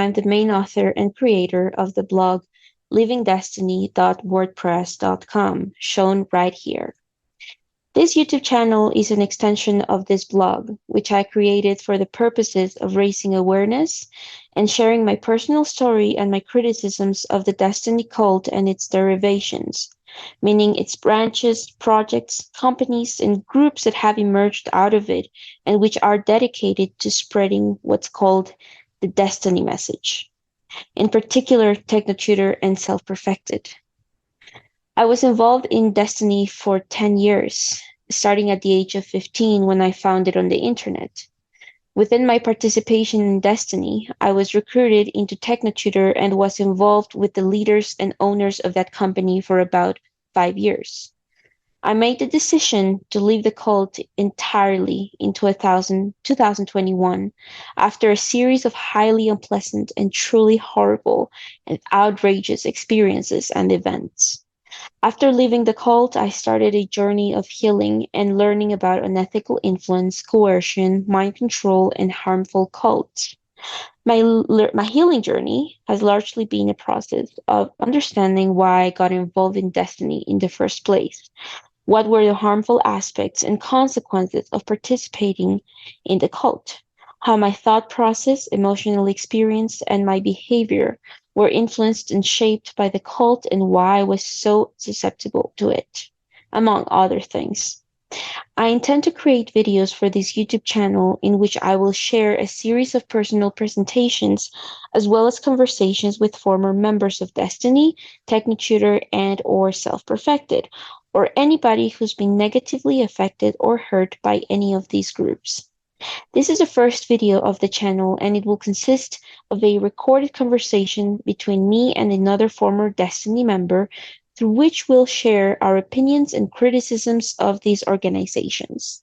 I'm the main author and creator of the blog livingdestiny.wordpress.com, shown right here. This YouTube channel is an extension of this blog, which I created for the purposes of raising awareness and sharing my personal story and my criticisms of the Destiny cult and its derivations, meaning its branches, projects, companies, and groups that have emerged out of it and which are dedicated to spreading what's called the Destiny message, in particular TechnoTutor and Self-Perfected. I was involved in Destiny for 10 years, starting at the age of 15 when I found it on the internet. Within my participation in Destiny, I was recruited into TechnoTutor and was involved with the leaders and owners of that company for about 5 years. I made the decision to leave the cult entirely in 2021 after a series of highly unpleasant and truly horrible and outrageous experiences and events. After leaving the cult, I started a journey of healing and learning about unethical influence, coercion, mind control, and harmful cults. My healing journey has largely been a process of understanding why I got involved in Destiny in the first place. What were the harmful aspects and consequences of participating in the cult? How my thought process, emotional experience, and my behavior were influenced and shaped by the cult and why I was so susceptible to it, among other things. I intend to create videos for this YouTube channel in which I will share a series of personal presentations as well as conversations with former members of Destiny, TechnoTutor, and or Self-Perfected, or anybody who's been negatively affected or hurt by any of these groups. This is the first video of the channel, and it will consist of a recorded conversation between me and another former Destiny member, through which we'll share our opinions and criticisms of these organizations.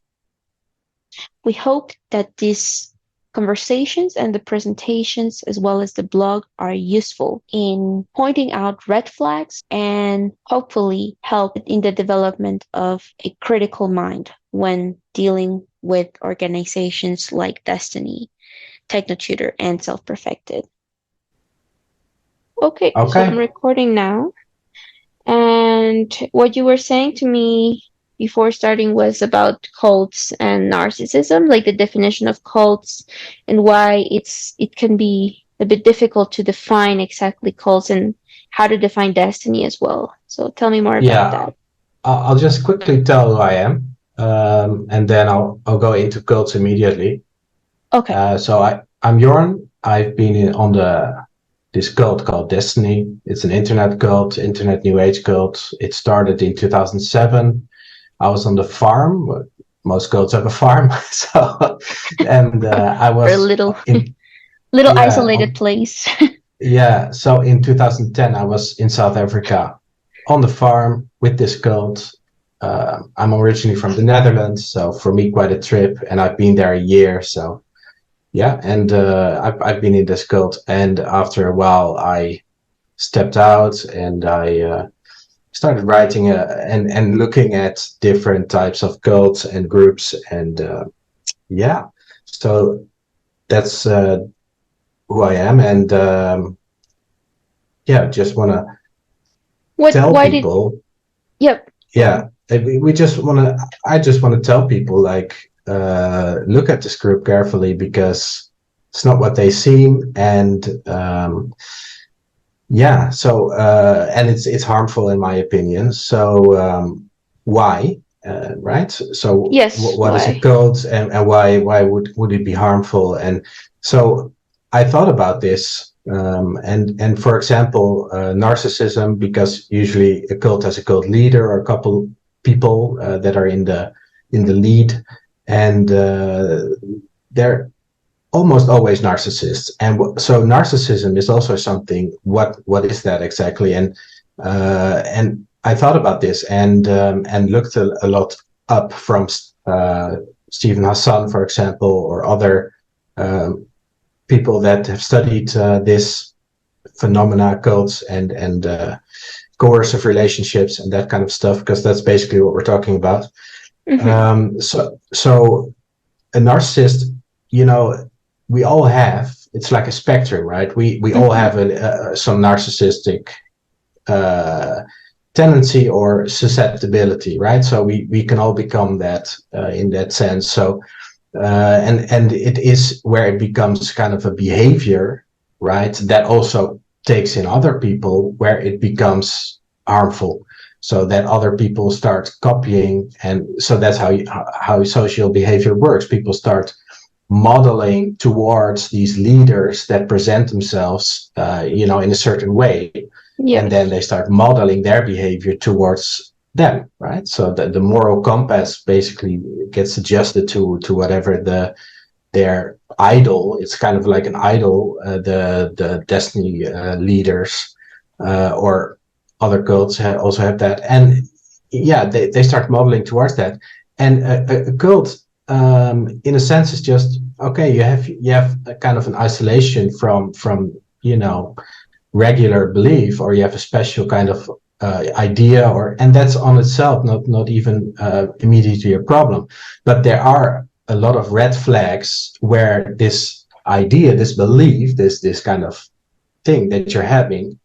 We hope that these conversations and the presentations, as well as the blog, are useful in pointing out red flags and hopefully help in the development of a critical mind when dealing with organizations like Destiny, TechnoTutor, and Self-Perfected. Okay, so I'm recording now. And what you were saying to me before starting was about cults and narcissism, like the definition of cults and why it can be a bit difficult to define exactly cults and how to define Destiny as well. So tell me more about that. I'll just quickly tell who I am, and then I'll go into cults immediately. Okay. So I'm Jorn. I've been on this cult called Destiny. It's an internet cult, internet new age cult. It started in 2007. I was on the farm. Most cults have a farm. So, and I was a little isolated place. Yeah. So in 2010, I was in South Africa on the farm with this cult. I'm originally from the Netherlands, so for me, quite a trip. And I've been there a year. So yeah, and I've been in this cult. And after a while, I stepped out and I started writing and looking at different types of cults and groups. And yeah, so that's who I am. And yeah, just want to tell people. Yep. Yeah, I just want to tell people, like, look at this group carefully, because it's not what they seem. And yeah, so and it's harmful in my opinion. So why, right? So yes, what is a cult, and why would it be harmful? And so I thought about this, and for example, narcissism, because usually a cult has a cult leader or a couple people that are in the lead, and they're almost always narcissists. And so narcissism is also something. What is that exactly? And I thought about this and looked a lot up from Stephen Hassan, for example, or other people that have studied this phenomena, cults and coercive relationships and that kind of stuff, because that's basically what we're talking about. So a narcissist, we all have it's like a spectrum, right? We all have some narcissistic tendency or susceptibility, right? So we can all become that in that sense. So and it is where it becomes kind of a behavior, right? That also takes in other people, where it becomes harmful. So that other people start copying, and so that's how social behavior works. People start modeling towards these leaders that present themselves, in a certain way, and then they start modeling their behavior towards them, right? So the moral compass basically gets adjusted to whatever their idol. It's kind of like an idol. The Destiny leaders or other cults also have that, and they start modeling towards that. And a cult, in a sense, is just okay. You have a kind of an isolation from regular belief, or you have a special kind of idea, and that's on itself not even immediately a problem. But there are a lot of red flags where this idea, this belief, this kind of thing that you're having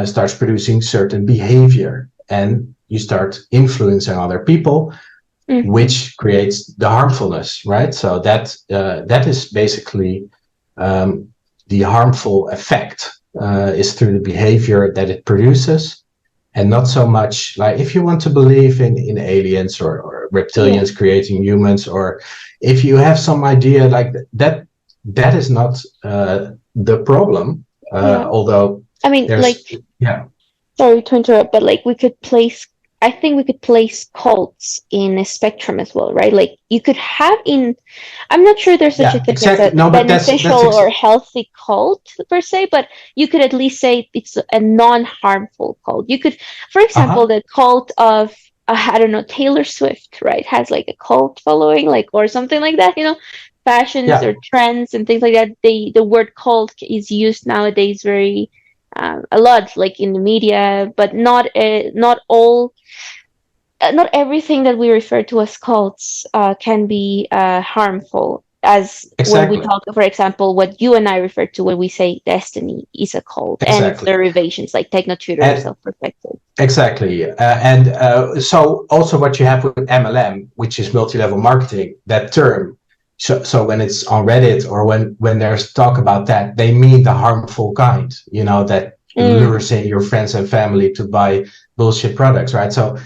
starts producing certain behavior, and you start influencing other people, which creates the harmfulness, right? So that is basically the harmful effect is through the behavior that it produces, and not so much like if you want to believe in aliens or reptilians creating humans, or if you have some idea like that is not the problem. Although I mean, sorry to interrupt, but like I think we could place cults in a spectrum as well, right? Like you could have I'm not sure there's such a thing as a beneficial or healthy cult per se, but you could at least say it's a non-harmful cult. You could, for example, the cult of, I don't know, Taylor Swift, right? Has like a cult following, like, or something like that, fashions or trends and things like that. The word cult is used nowadays very a lot, like in the media, but not everything that we refer to as cults can be harmful. As when we talk, for example, what you and I refer to when we say Destiny is a cult, and its derivations like TechnoTutor, self-protected. Exactly, so also what you have with MLM, which is multi-level marketing, that term. So when it's on Reddit or when there's talk about that, they mean the harmful kind, that lures in your friends and family to buy bullshit products, right? So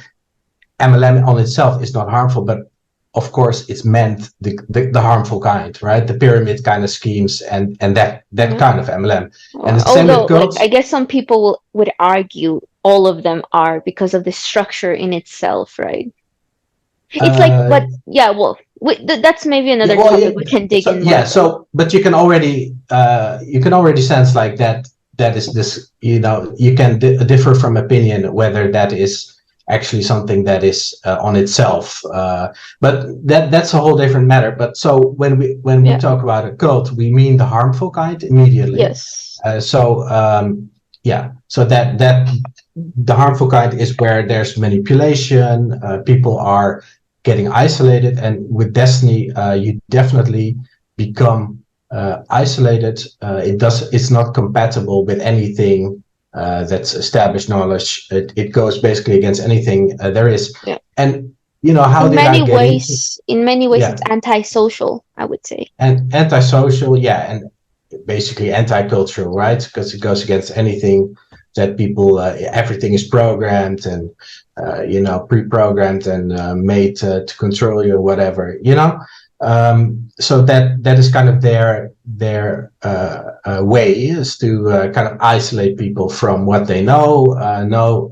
MLM on itself is not harmful, but of course it's meant the harmful kind, right? The pyramid kind of schemes and that kind of MLM. And the same with cults. I guess some people would argue all of them are because of the structure in itself, right? It's like, but that's maybe another topic we can dig in. But you can already sense like that is this, you can differ from opinion whether that is actually something that is on itself, but that's a whole different matter. But so when we talk about a cult, we mean the harmful kind immediately. So that the harmful kind is where there's manipulation, people are getting isolated, and with Destiny you definitely become isolated. It's not compatible with anything that's established knowledge. It goes basically against anything there is. And how in many ways it's antisocial, I would say. And antisocial, and basically anti-cultural, right? Because it goes against anything that people everything is programmed and pre-programmed and made to control you or whatever, so that is kind of their way is to kind of isolate people from what they know,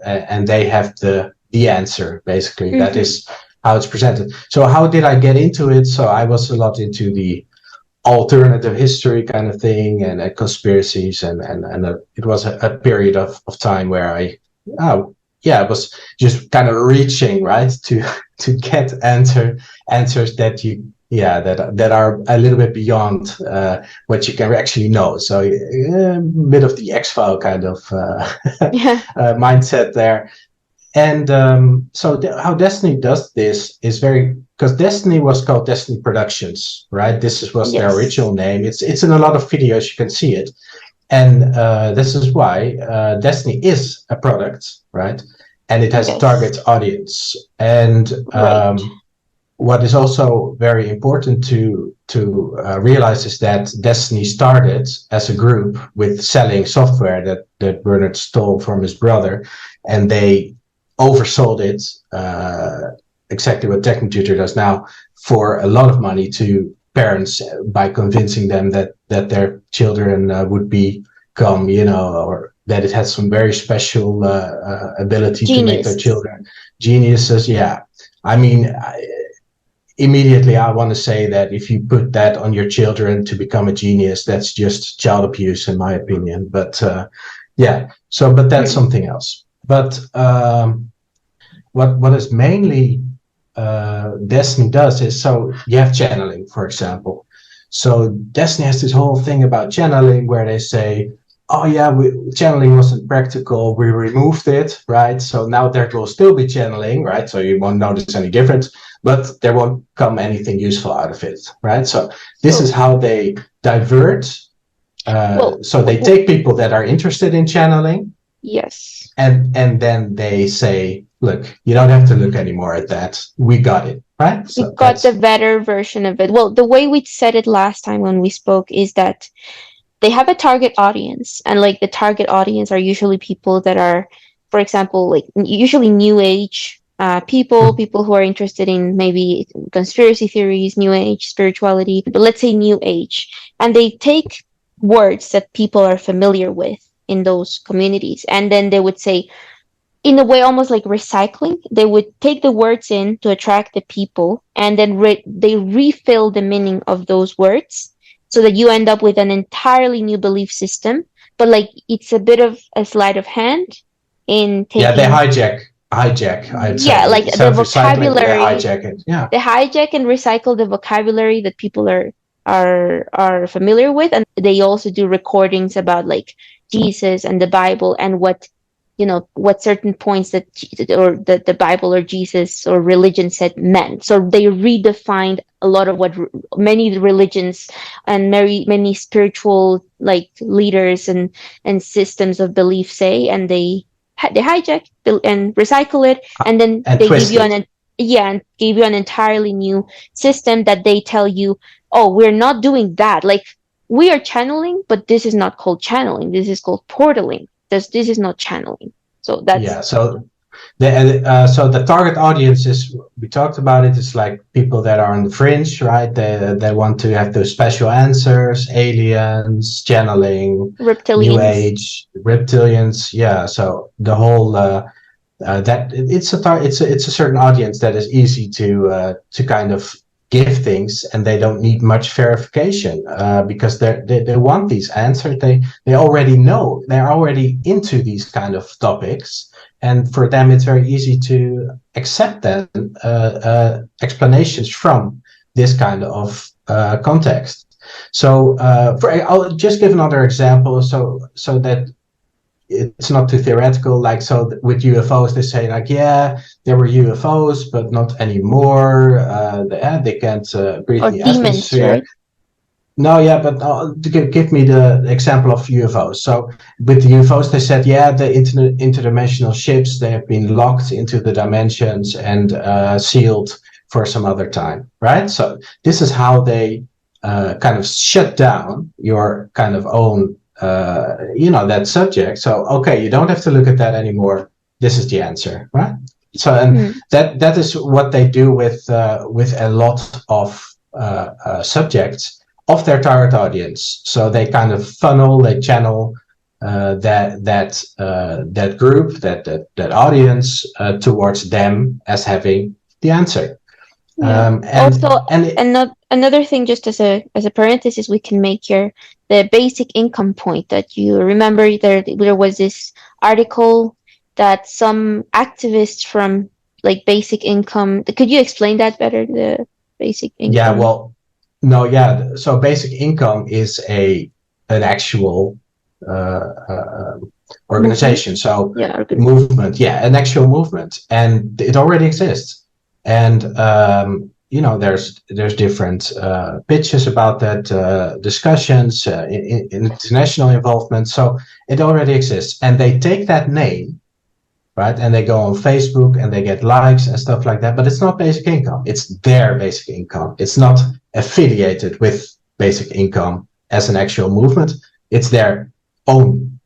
and they have the answer basically. That is how it's presented. So how did I get into it? So I was a lot into the alternative history kind of thing and conspiracies, and it was a period of time where I was just kind of reaching right to get answers that that are a little bit beyond what you can actually know. So a bit of the X-File kind of mindset there. And so how Destiny does this is very because Destiny was called Destiny Productions, right? Was their Yes. original name. It's in a lot of videos, you can see it. And this is why Destiny is a product, right? And it has a target audience. And what is also very important to realize is that Destiny started as a group with selling software that Bernard stole from his brother, and they oversold it, exactly what TechnoTutor does now, for a lot of money to parents by convincing them that their children would become, or that it has some very special ability to make their children geniuses. Yeah, I mean, immediately I want to say that if you put that on your children to become a genius, that's just child abuse, in my opinion. But but that's something else. But what is mainly Destiny does is, so you have channeling, for example. So Destiny has this whole thing about channeling where they say, oh yeah, channeling wasn't practical, we removed it, right? So now there will still be channeling, right? So you won't notice any difference, but there won't come anything useful out of it, right? So this is how they divert. So they take people that are interested in channeling. Yes. And then they say, look, you don't have to look anymore at that. We got it, right? So we got the better version of it. Well, the way we said it last time when we spoke is that they have a target audience, and like the target audience are usually people that are, for example, like usually new age people who are interested in maybe conspiracy theories, new age, spirituality, but let's say new age. And they take words that people are familiar with in those communities, and then they would say, in a way almost like recycling, they would take the words in to attract the people, and then they refill the meaning of those words, so that you end up with an entirely new belief system. But like it's a bit of a sleight of hand in taking. Yeah, they hijack. I'd say. Yeah, like the vocabulary. They hijack it. Yeah. They hijack and recycle the vocabulary that people are familiar with, and they also do recordings about like Jesus and the Bible and what certain points that or the Bible or Jesus or religion said meant. So they redefined a lot of what many religions and many spiritual like leaders and systems of belief say, and they hijack and recycle it, and then they give you and give you an entirely new system that they tell you, oh, we're not doing that. Like, we are channeling, but this is not called channeling. This is called portaling. This is not channeling. So that's So the target audience is, we talked about it, it's like people that are on the fringe, right? They want to have those special answers, aliens, channeling, reptilians, new age, reptilians. Yeah. So the whole that it's a certain audience that is easy to kind of give things, and they don't need much verification because they want these answers. They already know, they're already into these kind of topics, and for them it's very easy to accept that explanations from this kind of context. So I'll just give another example so that it's not too theoretical. Like, so with UFOs, they say like, yeah, there were UFOs, but not anymore. They can't breathe the atmosphere. Right? No, yeah, but give me the example of UFOs. So with the UFOs, they said, yeah, the interdimensional ships, they have been locked into the dimensions and sealed for some other time, right? So this is how they kind of shut down your kind of own that subject. So okay, you don't have to look at that anymore. This is the answer, right? So and that is what they do with a lot of subjects of their target audience. So they kind of funnel, they channel that group, that audience towards them as having the answer. Yeah. Another thing, just as a parenthesis, we can make here the basic income point that you remember. There was this article that some activists from like basic income. Could you explain that better? The basic income. Yeah. Well, no. Yeah. So basic income is an actual organization. So movement. Yeah, an actual movement, and it already exists. And there's different pitches about that, discussions, in international involvement. So it already exists, and they take that name, right, and they go on Facebook and they get likes and stuff like that. But it's not basic income; it's their basic income. It's not affiliated with basic income as an actual movement. It's their own,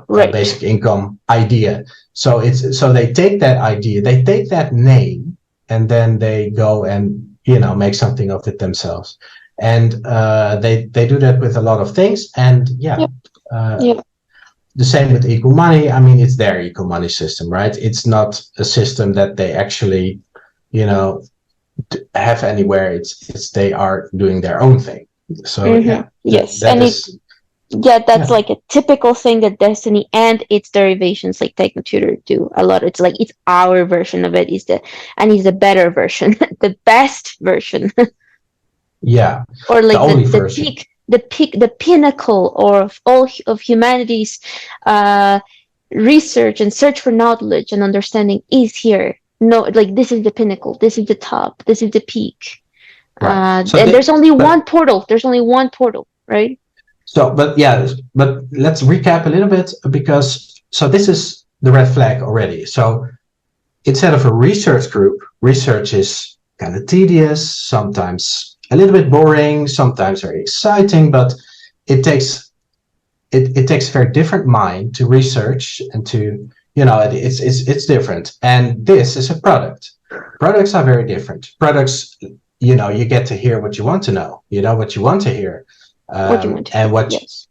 Right. basic income idea. So they take that idea, they take that name, and then they go and make something of it themselves. And they do that with a lot of things. And Yep. Yep. the same with equal money. I mean, it's their equal money system, right? It's not a system that they actually have anywhere. It's they are doing their own thing. So yes, that and is, that's like a typical thing that Destiny and its derivations like TechnoTutor do a lot. It's like it's our version of it, is the better version, the best version. yeah, Or like the only the version. the pinnacle of all of humanity's research and search for knowledge and understanding is here. No, like this is the pinnacle, this is the top, this is the peak. Right. So And there's only but one portal. There's only one portal, right? so, but let's recap a little bit, because this is the red flag already. So instead of a research group, research is kind of tedious, sometimes a little bit boring, sometimes very exciting, but it takes it takes a very different mind to research and to it's different. And this is a product. Products are very different. Products, you get to hear what you want to know, what you want to hear. What you want to and what yes.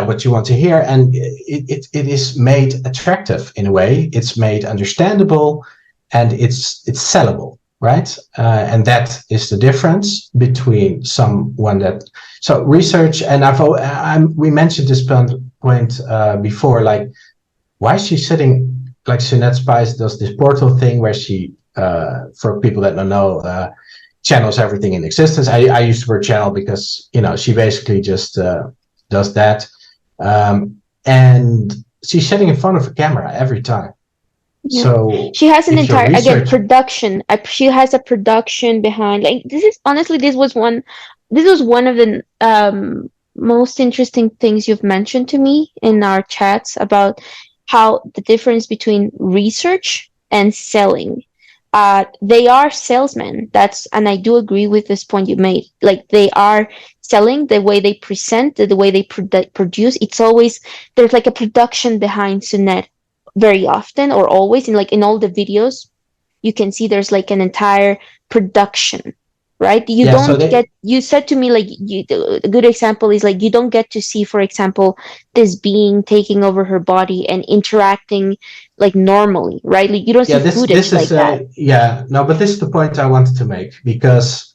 what you want to hear, and it is made attractive in a way. It's made understandable, and it's sellable, right? And that is the difference between someone that research. And we mentioned this point before, like, why is she sitting, like Sunette Spies does this portal thing where she, for people that don't know, channels everything in existence. I use the word channel because she basically just does that, and she's sitting in front of a camera every time. Yeah. So she has an entire production. She has a production behind. Like this was one of the most interesting things you've mentioned to me in our chats about how the difference between research and selling. They are salesmen. And I do agree with this point you made. Like they are selling, the way they present, the way they produce. It's always, there's like a production behind Sunette very often, or always, in all the videos you can see there's like an entire production, right? You said to me, like, a good example is like you don't get to see, for example, this being taking over her body and interacting like normally, right? Like you don't see footage like that. No, but this is the point I wanted to make, because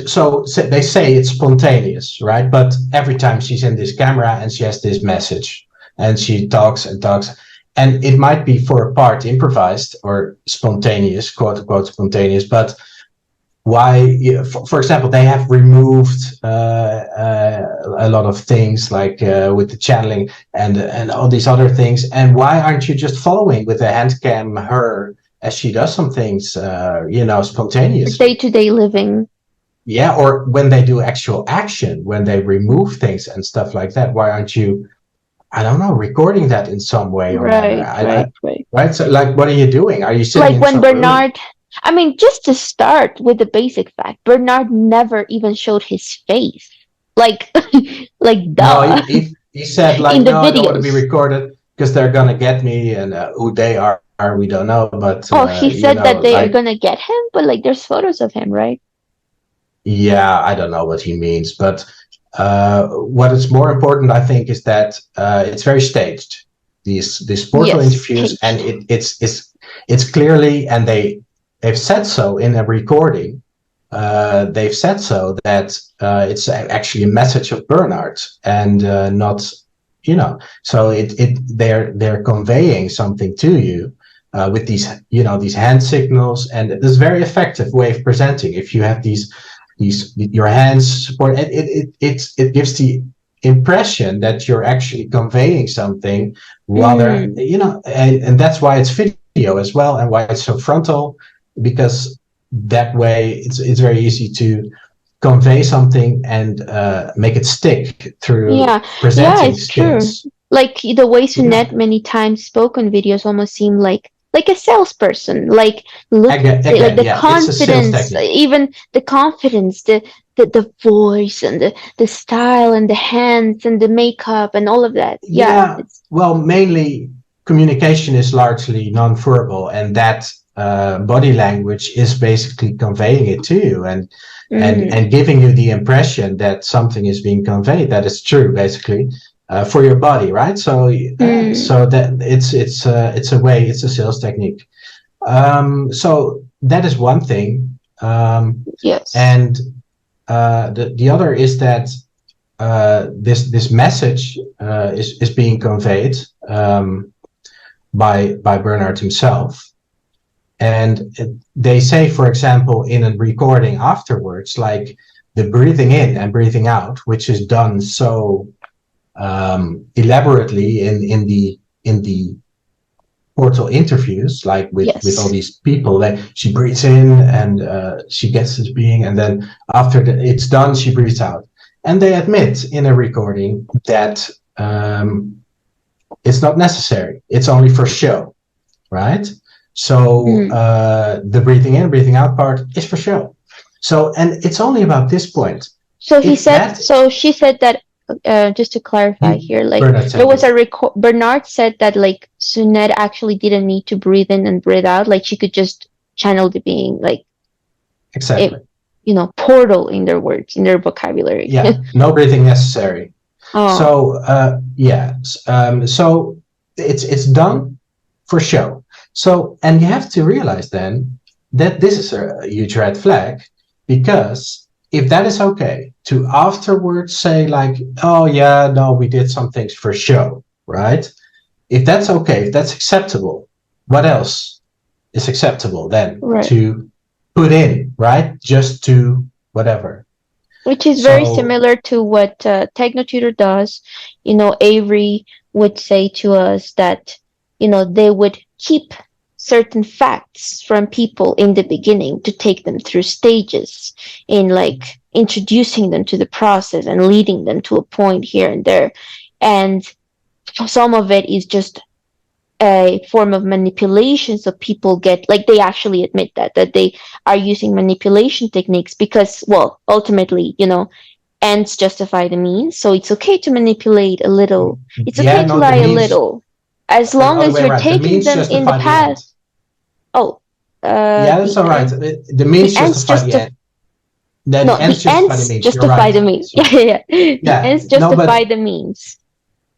so they say it's spontaneous, right? But every time she's in this camera and she has this message and she talks and talks, and it might be for a part improvised or spontaneous, quote unquote spontaneous, but why, for example, they have removed a lot of things, like with the channeling and all these other things. And why aren't you just following with a hand cam her as she does some things, spontaneously? Day-to-day living. Yeah, or when they do actual action, when they remove things and stuff like that, why aren't you, I don't know, recording that in some way or right. Right. So, like, what are you doing? Are you sitting like when Bernard? I mean, just to start with the basic fact, Bernard never even showed his face. Like, like duh. No, he said, like, no, I don't want to be recorded because they're gonna get me, and who they are we don't know. But he said that they are gonna get him, but like, there's photos of him, right? Yeah, I don't know what he means, but what is more important, I think, is that it's very staged. These portal interviews, and it's clearly, and they've said so in a recording. They've said so that it's actually a message of Bernard, and not, so they're conveying something to you with these hand signals, and this is a very effective way of presenting. If you have these your hands support, it gives the impression that you're actually conveying something, rather, and that's why it's video video as well, and why it's so frontal, because that way it's very easy to convey something and make it stick through presenting it's skills. true. Like the way Sunette many times spoke on videos almost seem like a salesperson. Like look, like the confidence, even the confidence, the voice and the style and the hands and the makeup and all of that. Well, mainly communication is largely non-verbal, and that body language is basically conveying it to you and giving you the impression that something is being conveyed. That is true, basically, for your body, right? So so that it's a way, it's a sales technique. So that is one thing. And the other is that this message is being conveyed by Bernard himself. And they say, for example, in a recording afterwards, like the breathing in and breathing out, which is done so elaborately in the portal interviews, like with all these people, that she breathes in and she gets this being, and then after it's done, she breathes out. And they admit in a recording that it's not necessary. It's only for show, right? So the breathing in, breathing out part is for show. So, and it's only about this point. So he said, so she said that, just to clarify here, like there was a Bernard said that like Sunette actually didn't need to breathe in and breathe out. Like she could just channel the being, like exactly, portal in their words, in their vocabulary. Yeah, no breathing necessary. So so it's done for show. So, and you have to realize then that this is a huge red flag, because if that is okay to afterwards say like, oh yeah, no, we did some things for show, right? If that's okay, if that's acceptable, what else is acceptable then to put in, right? Just to whatever. Which is very similar to what TechnoTutor does. Avery would say to us that, they would keep certain facts from people in the beginning to take them through stages in like introducing them to the process and leading them to a point here and there. And some of it is just a form of manipulation, so people get like, they actually admit that they are using manipulation techniques because, well, ultimately, ends justify the means. So it's okay to manipulate a little, it's okay to lie a little, as long as you're taking them in the path. That's all right. The means justify the end. The ends justify the means. The ends justify the means.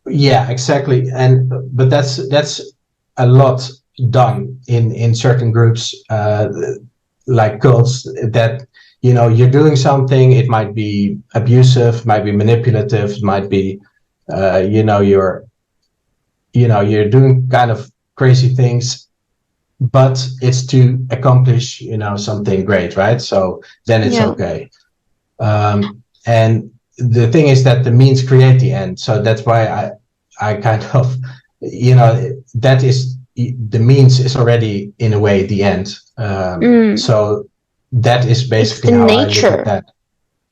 Yeah, exactly. But that's a lot done in certain groups, like cults, that you're doing something. It might be abusive, might be manipulative, might be you're doing kind of crazy things, but it's to accomplish something great, right? So then it's okay. And the thing is that the means create the end. So that's why I kind of that is, the means is already in a way the end. So that is basically how nature. I look at that.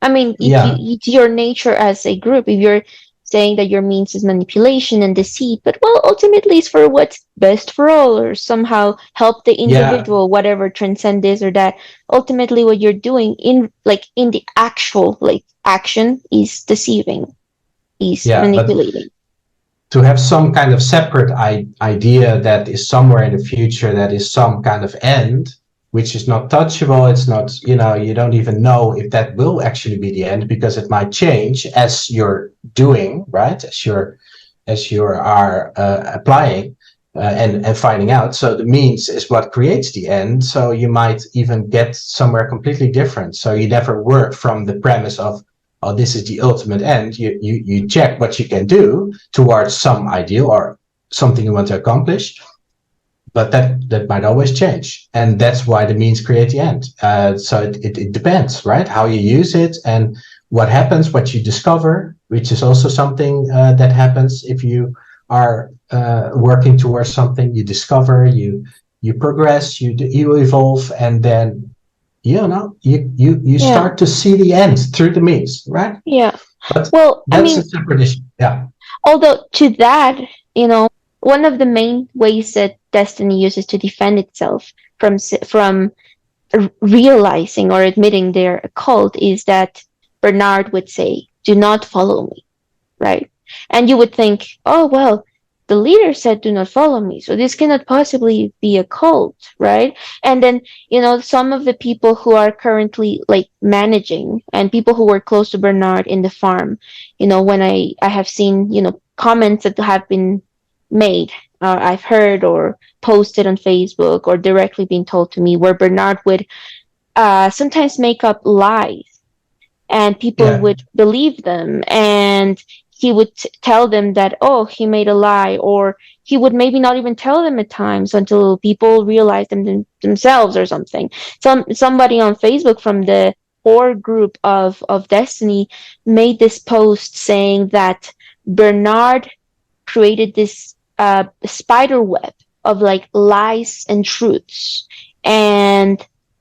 I mean, it's your nature as a group. If you're saying that your means is manipulation and deceit, but well, ultimately it's for what's best for all, or somehow help the individual, whatever, transcend this or that. Ultimately, what you're doing in the actual action is deceiving, is manipulating. To have some kind of separate idea that is somewhere in the future, that is some kind of end, which is not touchable. It's not, you don't even know if that will actually be the end, because it might change as you're doing, right? As you are applying and finding out. So the means is what creates the end. So you might even get somewhere completely different. So you never work from the premise of, oh, this is the ultimate end. You check what you can do towards some ideal or something you want to accomplish. But that might always change, and that's why the means create the end. So it depends, right? How you use it and what happens, what you discover, which is also something that happens if you are working towards something. You discover, you you progress, you evolve, and then you start to see the end through the means, right? Yeah. But Well, I that's mean, a separate issue. Yeah. although to that, one of the main ways that Destiny uses to defend itself from realizing or admitting they're a cult is that Bernard would say, "Do not follow me," right? And you would think, oh, well, the leader said, "Do not follow me." So this cannot possibly be a cult, right? And then, some of the people who are currently like managing and people who were close to Bernard in the farm, when I have seen, comments that have been made, I've heard or posted on Facebook or directly being told to me where Bernard would sometimes make up lies and people Yeah. would believe them and he would tell them that he made a lie, or he would maybe not even tell them at times until people realized themselves or something. Somebody on Facebook from the core group of Destiny made this post saying that Bernard created this spider web of like lies and truths, and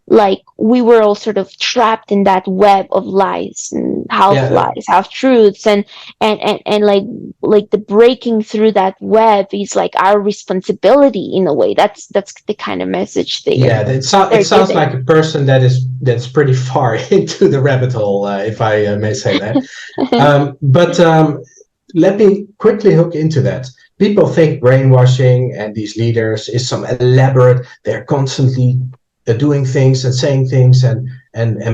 like we were all sort of trapped in that web of lies and half Yeah. lies, half truths, and like the breaking through that web is like our responsibility in a way. That's the kind of message Yeah, it they're sounds giving. like a person that's pretty far into the rabbit hole, if I may say that. But let me quickly hook into that. People think brainwashing and these leaders is some elaborate. They're constantly doing things and saying things and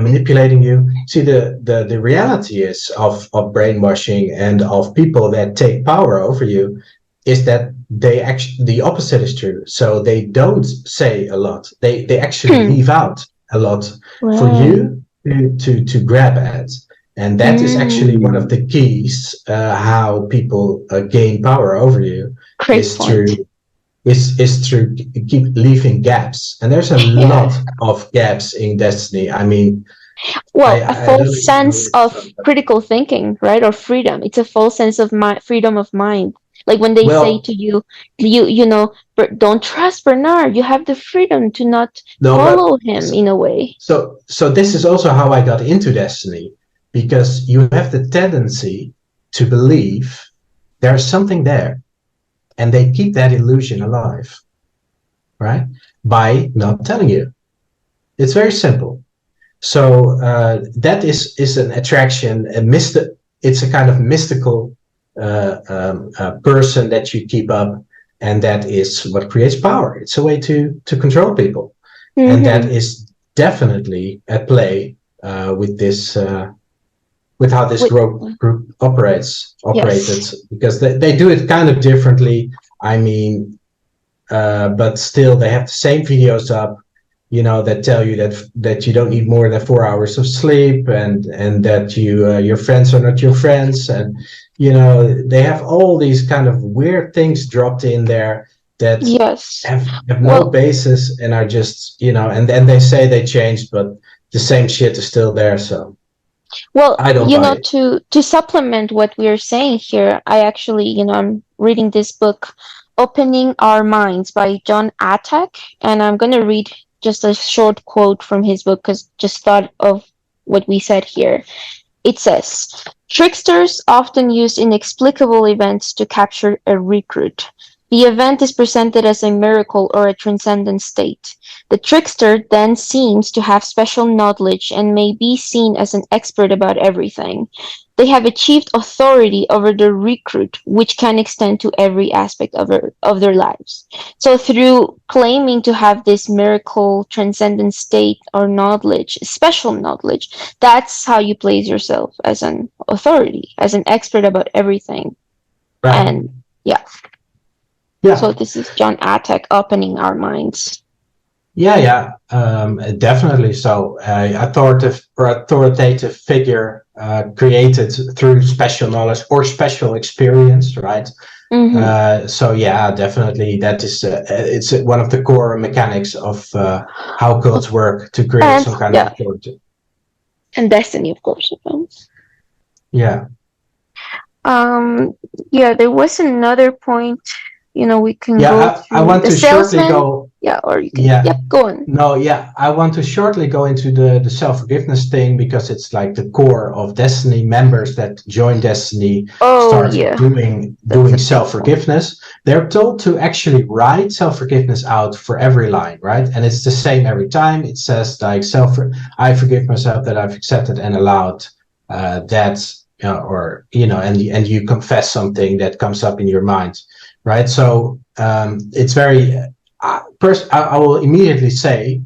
manipulating you. See, the reality is of brainwashing and of people that take power over you is that they actually the opposite is true. So they don't say a lot. They actually leave out a lot for Right. you to grab at. And that is actually one of Mm. the keys how people gain power over you Great is through point. keep leaving gaps. And there's a Yeah. lot of gaps in Destiny. I mean, Well, a I don't false even know sense where to of start. critical thinking, right? Or freedom. It's a false sense of freedom of mind. Like when they say Well, to you, don't trust Bernard. You have the freedom to not no, but follow him in a way. so this is also how I got into Destiny, because you have the tendency to believe there's something there, and they keep that illusion alive, right? By not telling you. It's very simple. So that is an attraction, it's a kind of mystical person that you keep up, and that is what creates power. It's a way to control people, and that Mm-hmm. is definitely at play with this with how this With, group operated, yes. because they do it kind of differently. I mean, but still they have the same videos up, that tell you that you don't need more than 4 hours of sleep, and that your friends are not your friends, and they have all these kind of weird things dropped in there that Yes. have no Well, basis and are just, and then they say they changed, but the same shit is still there. So Well, I don't buy it. to supplement what we are saying here, I actually, I'm reading this book, Opening Our Minds by John Atack, and I'm going to read just a short quote from his book because just thought of what we said here. It says, "Tricksters often use inexplicable events to capture a recruit. The event is presented as a miracle or a transcendent state. The trickster then seems to have special knowledge and may be seen as an expert about everything. They have achieved authority over the recruit, which can extend to every aspect of their lives. So through claiming to have this miracle, transcendent state or knowledge, special knowledge, that's how you place yourself as an authority, as an expert about everything." Right. And yeah, so Yeah. this is John Atack, Opening Our Minds. Yeah, definitely. So, authoritative figure created through special knowledge or special experience, right? Mm-hmm. So yeah, definitely that is it's one of the core mechanics of how cults work to create And some kind of yeah, authority. and Destiny, of course. Yeah. Um, yeah, there was another point, we can Yeah, go I through want the to shortly salesman. go. Yeah, or you can, Yeah, yep, go on. no, yeah, I want to shortly go into the self-forgiveness thing because it's like the core of Destiny. Members that join Destiny Oh, start yeah, that's doing a big one. self-forgiveness. They're told to actually write self-forgiveness out for every line, right? And it's the same every time. It says like I forgive myself that I've accepted and allowed that, or and you confess something that comes up in your mind, right? So it's very. First, I will immediately say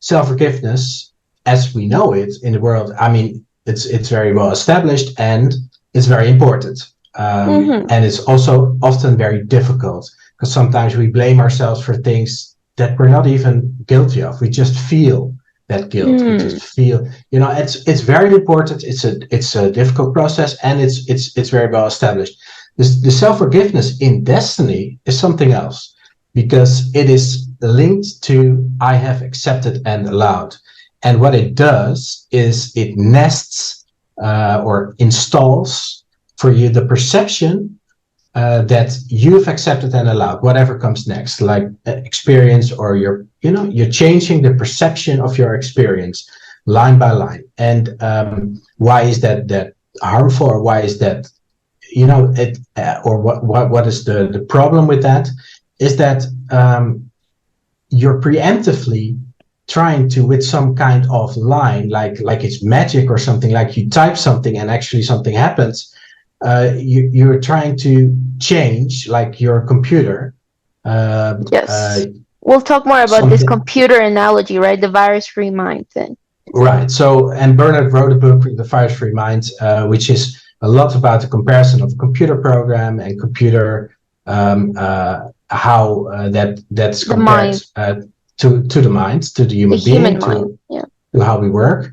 self-forgiveness, as we know it in the world. I mean, it's very well established and it's very important, and it's also often very difficult because sometimes we blame ourselves for things that we're not even guilty of. We just feel that guilt. We just feel, it's very important. It's a difficult process, and it's very well established. The self-forgiveness in Destiny is something else because it is linked to I have accepted and allowed. And what it does is it nests or installs for you the perception that you've accepted and allowed, whatever comes next, like experience, or you're changing the perception of your experience line by line. And why is that harmful, or why is that, or what is the problem with that? Is that you're preemptively trying to, with some kind of line, like it's magic or something, like you type something and actually something happens. You're trying to change, like your computer. Yes. We'll talk more about this computer analogy, right? The virus-free mind thing. Right. So, and Bernard wrote a book, The Virus-Free Mind, which is a lot about the comparison of computer program and computer, how that's compared to the mind, to the human being, to how we work.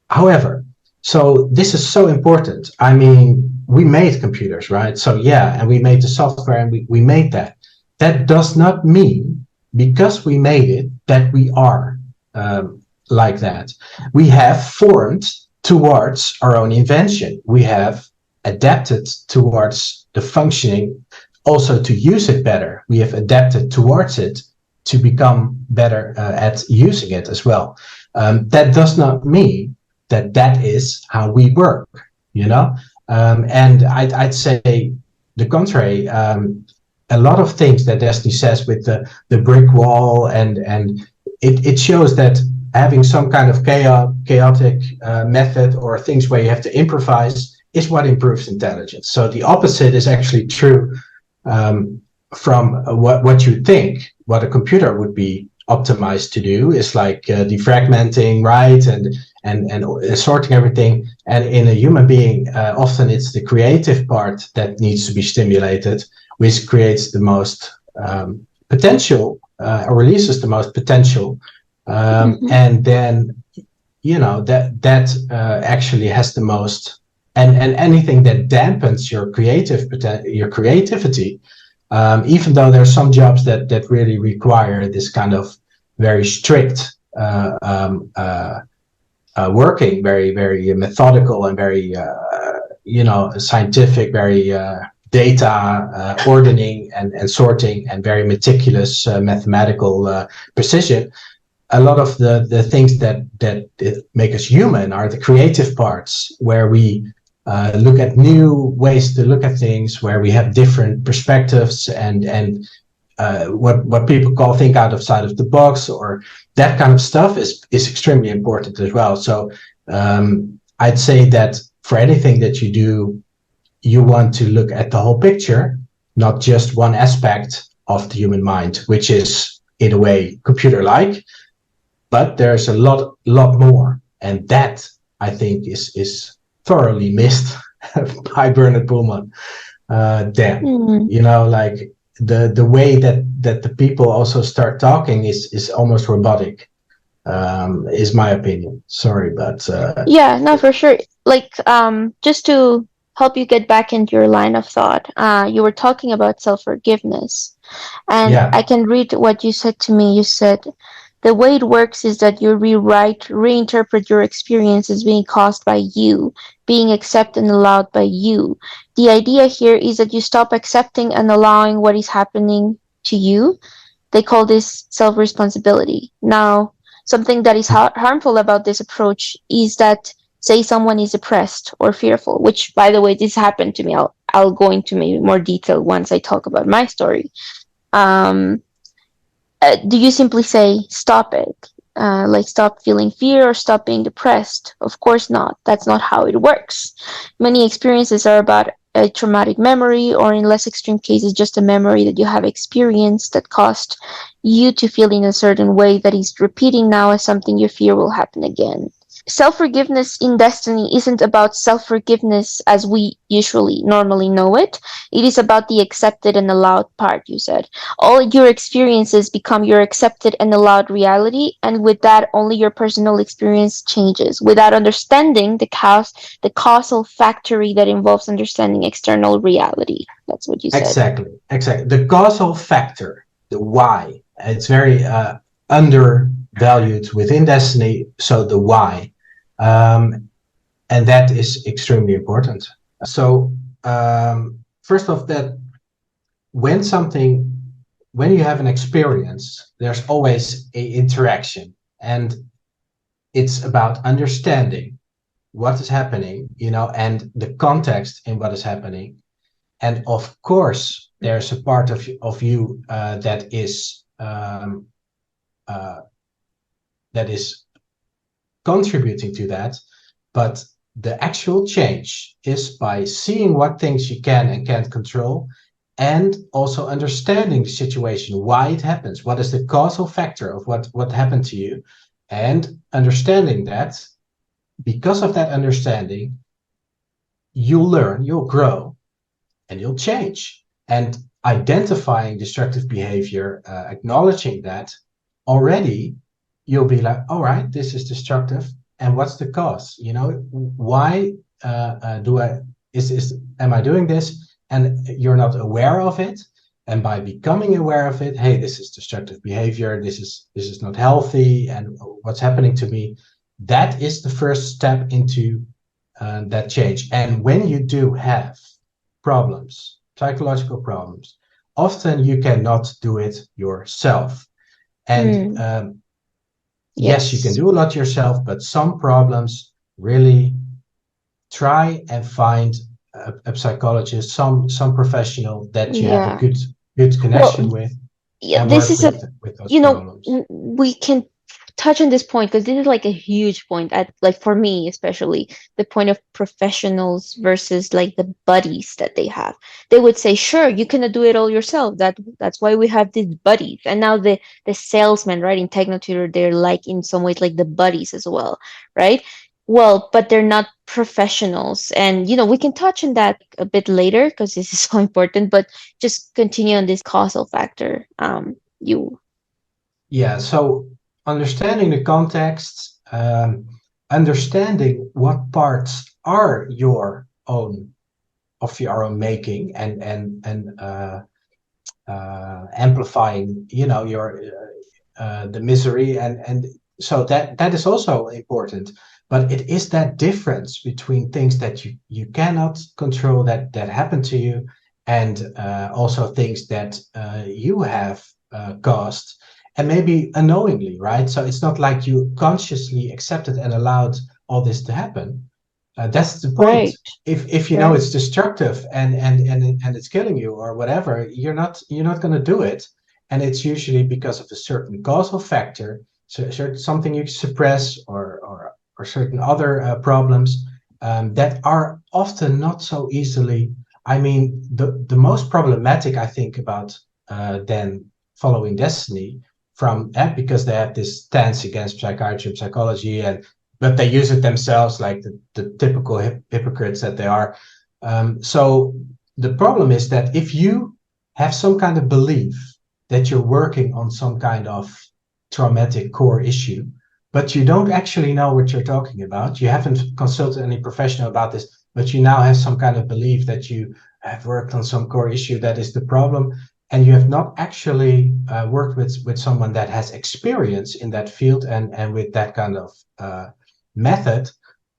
However, so this is so important. I mean, we made computers, right? So yeah, and we made the software, and we made that. That does not mean, because we made it, that we are like that. We have formed towards our own invention. We have adapted towards the functioning, also to use it better. We have adapted towards it to become better at using it as well. That does not mean that is how we work, and I'd say the contrary. A lot of things that Destiny says with the brick wall, and it shows that having some kind of chaotic method, or things where you have to improvise, is what improves intelligence. So the opposite is actually true from what you think, what a computer would be optimized to do, is like defragmenting, right, and sorting everything. And in a human being, often it's the creative part that needs to be stimulated, which creates the most potential, or releases the most potential, and then that actually has the most, and anything that dampens your creativity. Even though there's some jobs that really require this kind of very strict working, very, very methodical, and very scientific, very data ordering and sorting, and very meticulous mathematical precision. A lot of the things that make us human are the creative parts, where we look at new ways to look at things, where we have different perspectives, and what people call think outside of the box, or that kind of stuff is extremely important as well. So I'd say that for anything that you do, you want to look at the whole picture, not just one aspect of the human mind, which is in a way computer-like, but there's a lot more, and that I think is thoroughly missed by Bernard Poolman. Like the way that the people also start talking is almost robotic, is my opinion. Sorry, but yeah, no, for sure. Like, just to help you get back into your line of thought, you were talking about self-forgiveness, and I can read what you said to me. You said, The way it works is that you reinterpret your experience as being caused by you, being accepted and allowed by you. The idea here is that you stop accepting and allowing what is happening to you. They call this self-responsibility. Now, something that is harmful about this approach is that, say, someone is depressed or fearful, which, by the way, this happened to me. I'll go into maybe more detail once I talk about my story. Um, do you simply say stop it, like stop feeling fear or stop being depressed? Of course not. That's not how it works. Many experiences are about a traumatic memory, or in less extreme cases, just a memory that you have experienced that caused you to feel in a certain way that is repeating now as something you fear will happen again. Self-forgiveness in Destiny isn't about self-forgiveness as we usually normally know it. It is about the accepted and allowed part, you said. All your experiences become your accepted and allowed reality, and with that, only your personal experience changes. Without understanding the causal factory that involves understanding external reality. That's what you said. Exactly. The causal factor, the why, it's very undervalued within Destiny. So the why, and that is extremely important. So first off, that when you have an experience, there's always an interaction, and it's about understanding what is happening, and the context in what is happening. And of course, there's a part of you that is contributing to that, but the actual change is by seeing what things you can and can't control, and also understanding the situation, why it happens, what is the causal factor of what happened to you, and understanding that. Because of that understanding, you'll learn, you'll grow, and you'll change. And identifying destructive behavior, acknowledging that, already you'll be like, all right, this is destructive, and what's the cause? Why am I doing this? And you're not aware of it. And by becoming aware of it, hey, this is destructive behavior, this is not healthy, and what's happening to me, that is the first step into that change. And when you do have problems, psychological problems, often you cannot do it yourself. And yes, you can do a lot yourself, but some problems really try and find a psychologist, some professional that you have a good connection with. Yeah, and this work is with those problems. we can touch on this point because this is like a huge point at, like, for me especially, the point of professionals versus like the buddies that they have. They would say, sure, you cannot do it all yourself. That's why we have these buddies. And now the salesmen, right, in TechnoTutor, they're like in some ways like the buddies as well, right? Well, but they're not professionals. And we can touch on that a bit later because this is so important, but just continue on this causal factor. So understanding the context, understanding what parts are your own making, and amplifying your the misery, and so that is also important. But it is that difference between things that you cannot control that happen to you, and also things that you have caused, and maybe unknowingly, right? So it's not like you consciously accepted and allowed all this to happen. That's the point. Right. If you know it's destructive and it's killing you or whatever, you're not going to do it, and it's usually because of a certain causal factor, so something you suppress, or certain other problems that are often not so easily. I mean, the most problematic, I think, about then following Destiny from that, because they have this stance against psychiatry and psychology, but they use it themselves, like the typical hypocrites that they are. So the problem is that if you have some kind of belief that you're working on some kind of traumatic core issue, but you don't actually know what you're talking about, you haven't consulted any professional about this, but you now have some kind of belief that you have worked on some core issue that is the problem, and you have not actually worked with someone that has experience in that field and with that kind of method,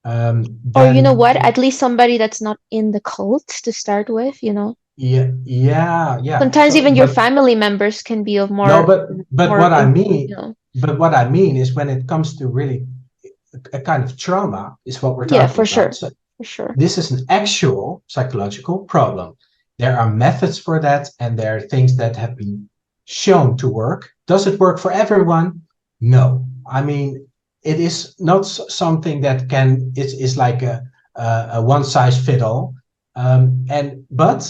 Or you know then what? At least somebody that's not in the cult to start with, you know. yeah. Sometimes So, even your but family members can be of no, more but more what I you mean, know. is when it comes to really a kind of trauma, is what we're Yeah, talking for about. sure. So For sure. this is an actual psychological problem. There are methods for that, and there are things that have been shown to work. Does it work for everyone? No. I mean, it is not something that is like a one size fit all. But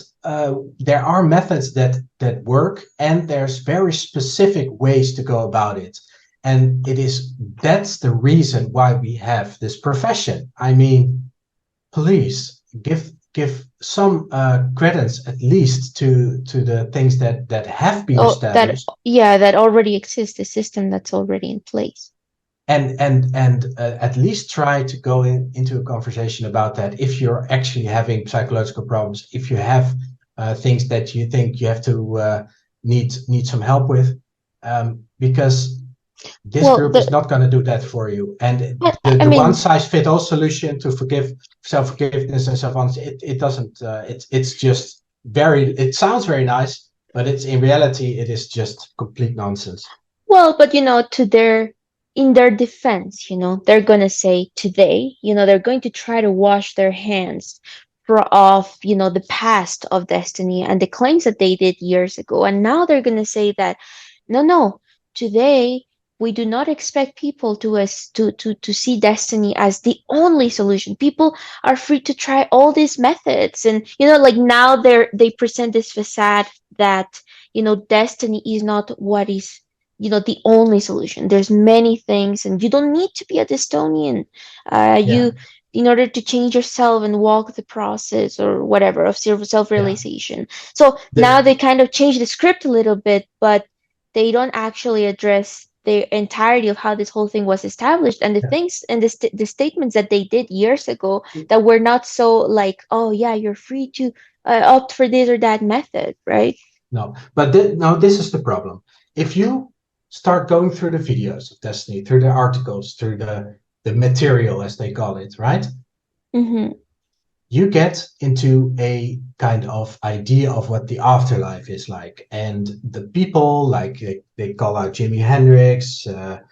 there are methods that work, and there's very specific ways to go about it. And that's the reason why we have this profession. I mean, please give some credence at least to the things that have been Oh, that established, yeah, that already exists, a system that's already in place. and at least try to go into a conversation about that if you're actually having psychological problems, if you have things that you think you have to need some help with, because this Well, group is not going to do that for you. And I the one mean, size fit all solution to self forgiveness and so on, it doesn't. It's just it sounds very nice, but it's in reality it is just complete nonsense. well, but you know, in their defense, you know, they're gonna say today, you know, they're going to try to wash their hands off, you know, the past of Destiny and the claims that they did years ago, and now they're gonna say that no, no, today we do not expect people to see Destiny as the only solution. People are free to try all these methods, and you know, like now they present this facade that you know Destiny is not what is you know the only solution. There's many things, and you don't need to be a Destonian. Yeah, You in order to change yourself and walk the process or whatever of yeah. self-realization. So now The, they kind of change the script a little bit, but they don't actually address the entirety of how this whole thing was established and the yeah. things and the statements that they did years ago that were not so like, oh yeah, you're free to opt for this or that method, right? No, but no, this is the problem. If you start going through the videos of Destiny, through the articles, through the material as they call it, right? Mm-hmm. You get into a kind of idea of what the afterlife is like. And the people, like they call out Jimi Hendrix, that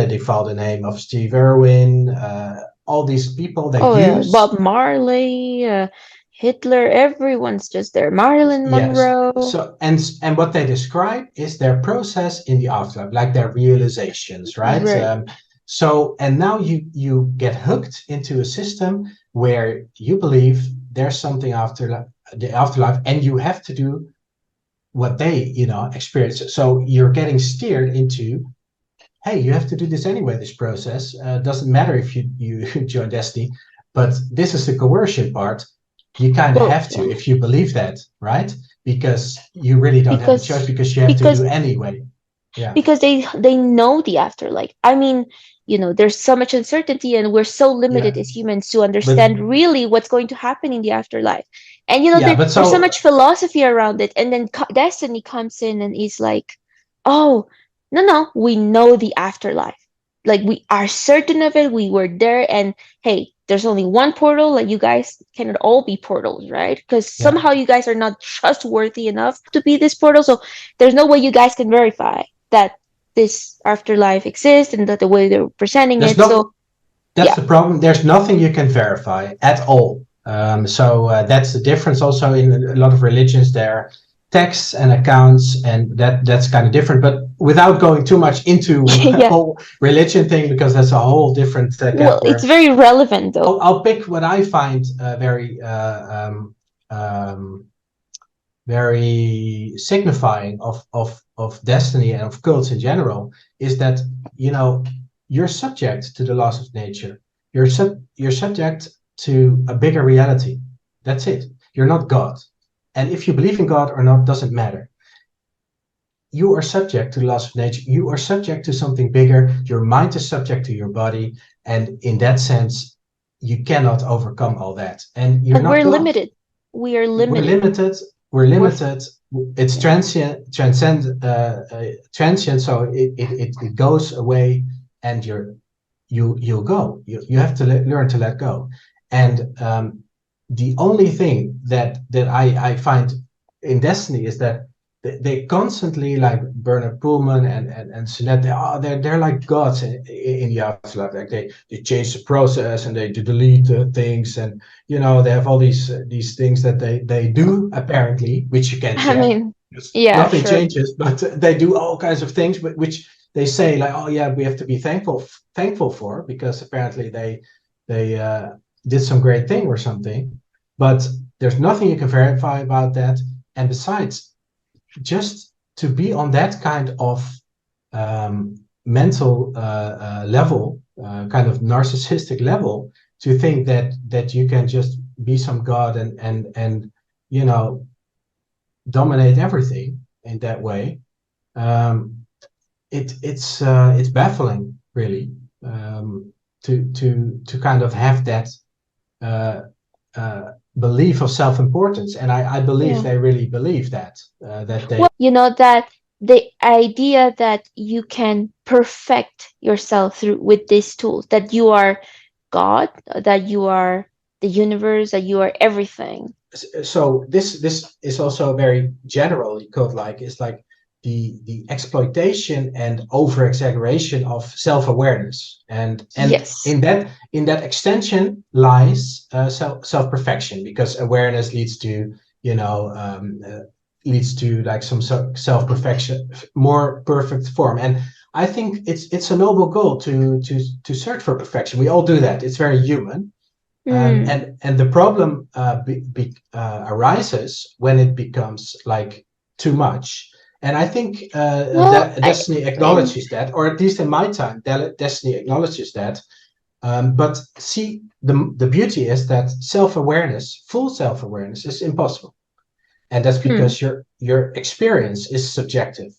they follow the name of Steve Irwin, all these people that Oh yeah, use, Bob Marley, Hitler, everyone's just there. Marilyn yes. Monroe. So, and what they describe is their process in the afterlife, like their realizations, right? Right. So, and now you get hooked into a system where you believe there's something after the afterlife, and you have to do what they, experience. So you're getting steered into, hey, you have to do this anyway. This process doesn't matter if you join Destiny, but this is the coercion part. You kind of Well, have yeah. to if you believe that, right? Because you really don't have a choice, Because because you have to do because anyway. Yeah, because they know the afterlife. I mean, you know, there's so much uncertainty and we're so yeah, limited as humans to but understand really what's going to happen in the afterlife. And you know, yeah, but there's so so much philosophy around it, and then Destiny comes in and is like, "Oh, no, no, we know the afterlife. Like we are certain of it. We were there, and hey, there's only one portal. Like you guys cannot all be portals, right? Because yeah, somehow you guys are not trustworthy enough to be this portal. So there's no way you guys can verify that this afterlife exists and that the way they're presenting there's it. not. So That's yeah, the problem. There's nothing you can verify at all. So that's the difference. Also, in a lot of religions, there are texts and accounts, and that's kind of different. But without going too much into the yeah. whole religion thing, because that's a whole different Well, it's category. very relevant though. I'll pick what I find very signifying of destiny and of cults in general, is that you're subject to the laws of nature. You're subject to a bigger reality. That's it. You're not God. And if you believe in God or not doesn't matter. You are subject to the laws of nature. You are subject to something bigger. Your mind is subject to your body. And in that sense, you cannot overcome all that. And you're And not we're God. limited. We are We're limited. limited. We're We're limited. it's transient, so it goes away, and you'll go. You have to learn to let go. And the only thing that I find in Destiny is that they constantly, like Bernard Pullman and Sunette, they're like gods in the afterlife. Like they change the process, and they delete things, and they have all these things that they do, apparently, which you can check. I mean, yeah, nothing sure. changes, but they do all kinds of things, which they say, like, oh yeah, we have to be thankful for, because apparently they did some great thing or something. But there's nothing you can verify about that. And besides, just to be on that kind of mental level, kind of narcissistic level, to think that you can just be some god and dominate everything in that way, it's baffling, really, to kind of have that belief of self-importance. And I believe they really believe that they that the idea that you can perfect yourself with these tools, that you are God, that you are the universe, that you are everything. So this is also very generally called, like, it's like the exploitation and over exaggeration of self-awareness, and yes. in that extension lies self-perfection, because awareness leads to like some self-perfection, more perfect form. And I think it's a noble goal to search for perfection. We all do that. It's very human. And the problem arises when it becomes like too much. And I think Destiny acknowledges that, or at least in my time, Destiny acknowledges that. But see, the beauty is that full self-awareness, is impossible. And that's because your experience is subjective.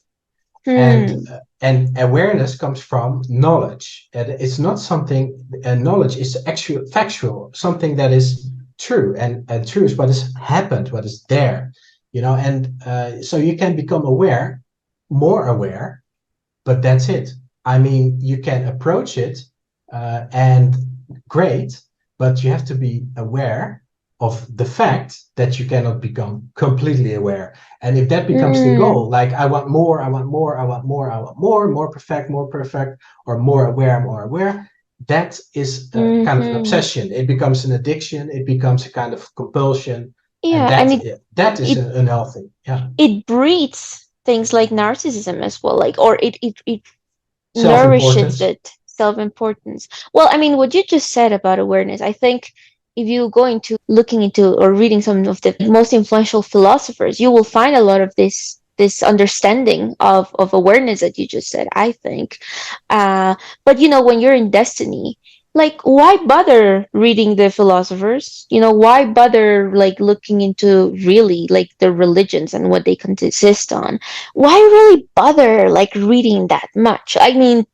And awareness comes from knowledge. And it's not something, and knowledge is actual factual, something that is true, and true is what has happened, what is there, and so you can become more aware, but that's it. I mean, you can approach it, and great, but you have to be aware of the fact that you cannot become completely aware. And if that becomes the goal, like I want more, more perfect, or more aware, that is kind of an obsession. It becomes an addiction. It becomes a kind of compulsion. Yeah, and that is unhealthy. Yeah, it breeds things like narcissism as well, like, or it nourishes self-importance. it, self-importance. Well, I mean, what you just said about awareness, I think if you go into looking into or reading some of the most influential philosophers, you will find a lot of this understanding of awareness that you just said, I think. But when you're in Destiny, like, why bother reading the philosophers? Why bother like looking into really like the religions and what they consist on? Why really bother like reading that much? I mean,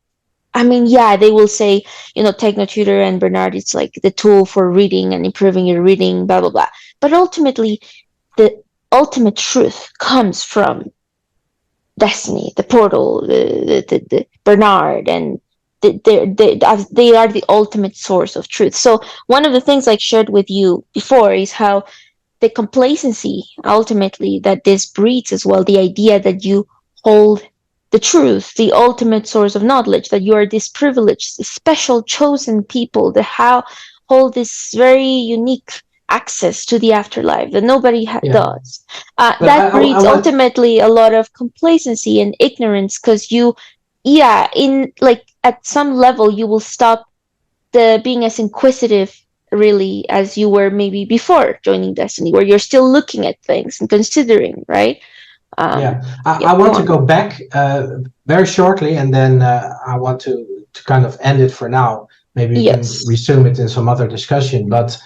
yeah, they will say, TechnoTutor and Bernard, it's like the tool for reading and improving your reading, blah, blah, blah. But ultimately, the ultimate truth comes from Destiny, the portal, the Bernard, and they are the ultimate source of truth. So one of the things I shared with you before is how the complacency, ultimately, that this breeds as well, the idea that you hold the truth, the ultimate source of knowledge, that you are this privileged, special, chosen people that hold this very unique access to the afterlife that nobody does. That breeds ultimately a lot of complacency and ignorance, because in like at some level you will stop being as inquisitive really as you were maybe before joining Destiny, where you're still looking at things and considering, right? I want to go back very shortly, and then I want to kind of end it for now. Maybe we can resume it in some other discussion. But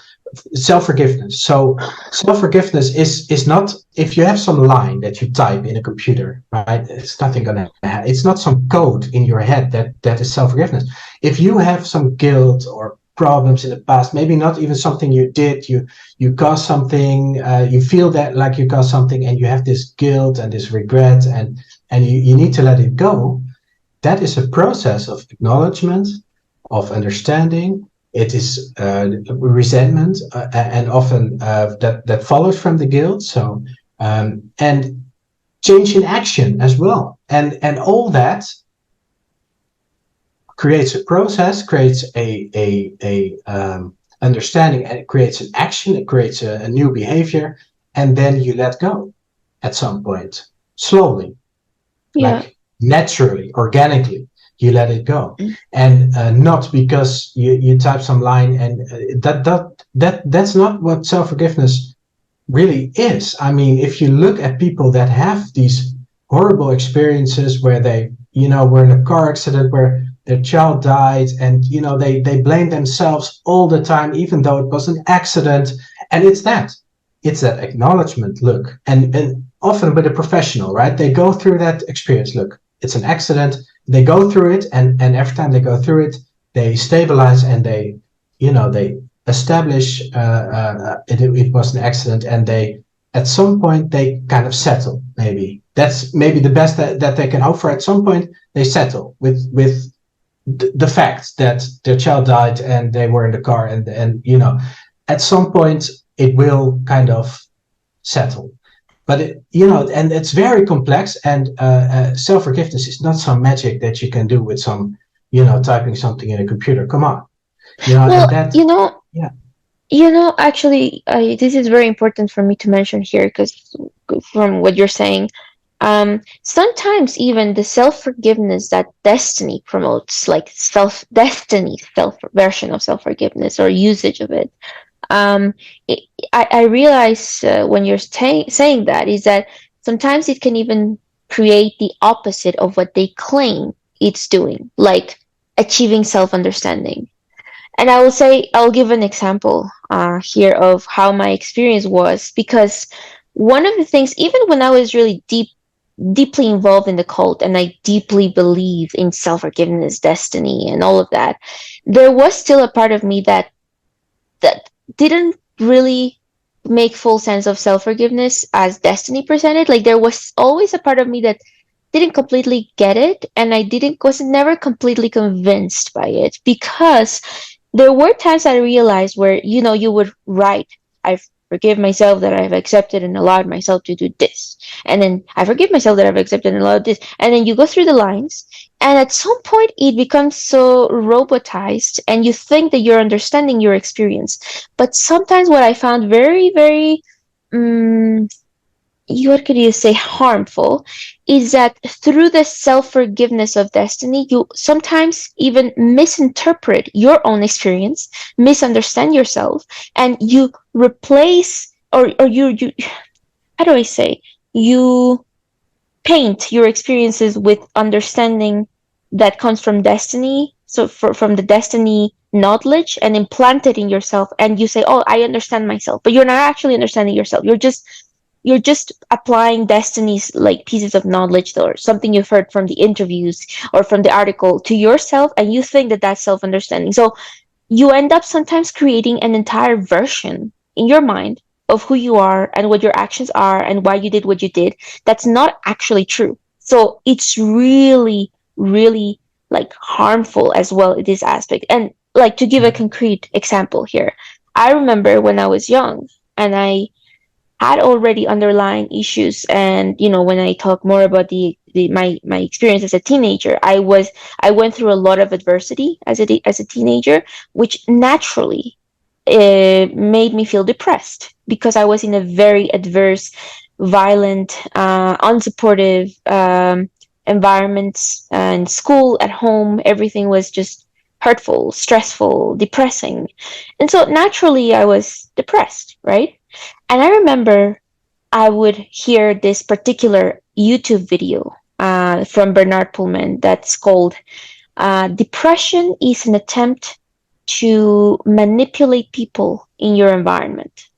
self-forgiveness. So self-forgiveness is not, if you have some line that you type in a computer, right? It's nothing gonna happen. It's not some code in your head that is self-forgiveness. If you have some guilt or problems in the past, maybe not even something you did, you caused something, you feel that like you caused something, and you have this guilt and this regret, and you need to let it go. That is a process of acknowledgement, of understanding. It is resentment, and often that follows from the guilt. So and change in action as well, and all that creates a process, creates a understanding, and it creates an action, it creates a new behavior, and then you let go at some point, slowly, like naturally, organically, you let it go, and not because you type some line, and that's not what self-forgiveness really is. I mean, if you look at people that have these horrible experiences where they, were in a car accident where their child died, and they blame themselves all the time, even though it was an accident. And it's that acknowledgement. Look, and often with a professional, right? They go through that experience. Look, it's an accident. They go through it, and every time they go through it, they stabilize, and they establish it was an accident, and they, at some point, they kind of settle. Maybe that's maybe the best that they can hope for. At some point, they settle with the fact that their child died and they were in the car, and at some point it will kind of settle. But and it's very complex, and self-forgiveness is not some magic that you can do with some typing something in a computer. Come on. Well, and that actually, this is very important for me to mention here, because from what you're saying, sometimes even the self-forgiveness that Desteni promotes, like Destini's self version of self-forgiveness or usage of it, um, I realize when you're saying that, is that sometimes it can even create the opposite of what they claim it's doing, like achieving self-understanding. And I'll give an example here of how my experience was, because one of the things, even when I was really deeply involved in the cult, and I deeply believe in self-forgiveness, Desteni, and all of that, there was still a part of me that didn't really make full sense of self-forgiveness as Desteni presented. Like, there was always a part of me that didn't completely get it, and I didn't was never completely convinced by it, because there were times I realized where you would write, I forgive myself that I've accepted and allowed myself to do this, and then I forgive myself that I've accepted and allowed this, and then you go through the lines, and at some point it becomes so robotized, and you think that you're understanding your experience. But sometimes what I found very, very what could you say, harmful, is that through the self-forgiveness of Desteni, you sometimes even misinterpret your own experience, misunderstand yourself, and you replace, or you how do I say, you paint your experiences with understanding that comes from Desteni, so from the Desteni knowledge, and implant it in yourself, and you say, oh, I understand myself, but you're not actually understanding yourself. You're just applying Destini's like pieces of knowledge, or something you've heard from the interviews or from the article, to yourself, and you think that that's self-understanding. So you end up sometimes creating an entire version in your mind of who you are and what your actions are and why you did what you did, that's not actually true. So it's really, really like harmful as well in this aspect. And like, to give a concrete example here, I remember when I was young and I had already underlying issues, and when I talk more about my experience as a teenager, I went through a lot of adversity as a teenager, which naturally made me feel depressed, because I was in a very adverse, violent, unsupportive environment, in school, at home. Everything was just hurtful, stressful, depressing, and so naturally I was depressed, right? And I remember I would hear this particular YouTube video from Bernard Pullman that's called Depression is an Attempt to Manipulate People in Your Environment.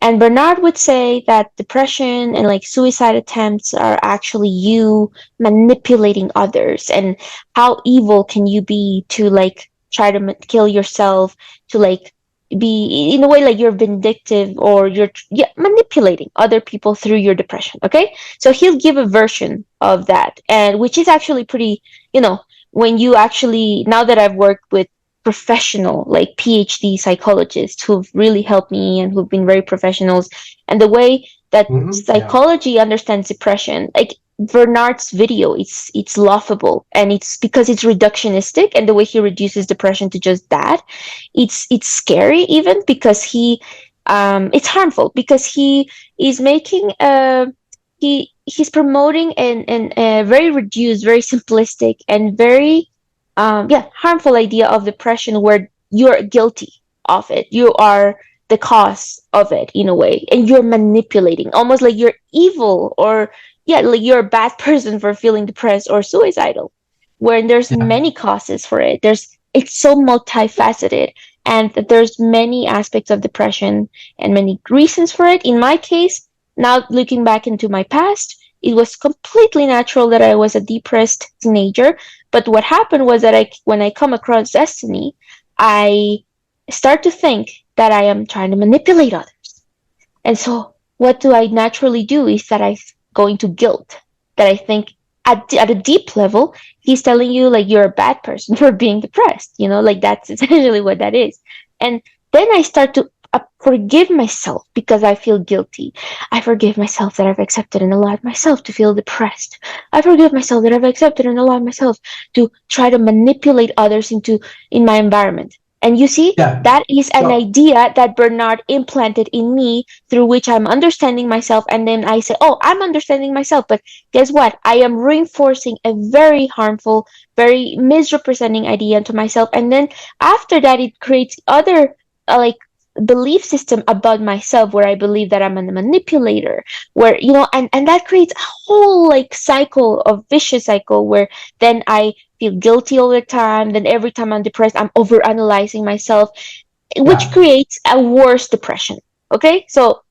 And Bernard would say that depression and like suicide attempts are actually you manipulating others, and how evil can you be to like try to kill yourself, to like be in a way like you're vindictive, or you're manipulating other people through your depression. Okay, so he'll give a version of that, and which is actually pretty, when you actually, now that I've worked with professional like PhD psychologists who've really helped me and who've been very professionals, and the way that Yeah. psychology understands depression, like Bernard's video, it's laughable, and it's because it's reductionistic, and the way he reduces depression to just that, it's scary, even because it's harmful, because he is making he's promoting an a very reduced, very simplistic, and very harmful idea of depression, where you're guilty of it, you are the cause of it in a way, and you're manipulating, almost like you're evil, or like you're a bad person for feeling depressed or suicidal, where there's Yeah. many causes for it. It's so multifaceted, and there's many aspects of depression and many reasons for it. In my case, now looking back into my past, it was completely natural that I was a depressed teenager. But what happened was that when I come across Desteni, I start to think that I am trying to manipulate others. And so what do I naturally do is that I go into guilt. That I think at a deep level, he's telling you like you're a bad person for being depressed. Like that's essentially what that is. And then I start to forgive myself because I feel guilty. I forgive myself that I've accepted and allowed myself to feel depressed. I forgive myself that I've accepted and allowed myself to try to manipulate others in my environment. And you see, Yeah. that is an So, idea that Bernard implanted in me, through which I'm understanding myself. And then I say, oh, I'm understanding myself. But guess what? I am reinforcing a very harmful, very misrepresenting idea to myself. And then after that, it creates other like belief system about myself, where I believe that I'm a manipulator, where, and that creates a whole like cycle of vicious cycle, where then I feel guilty all the time. Then every time I'm depressed, I'm over analyzing myself, which yeah. creates a worse depression. Okay, so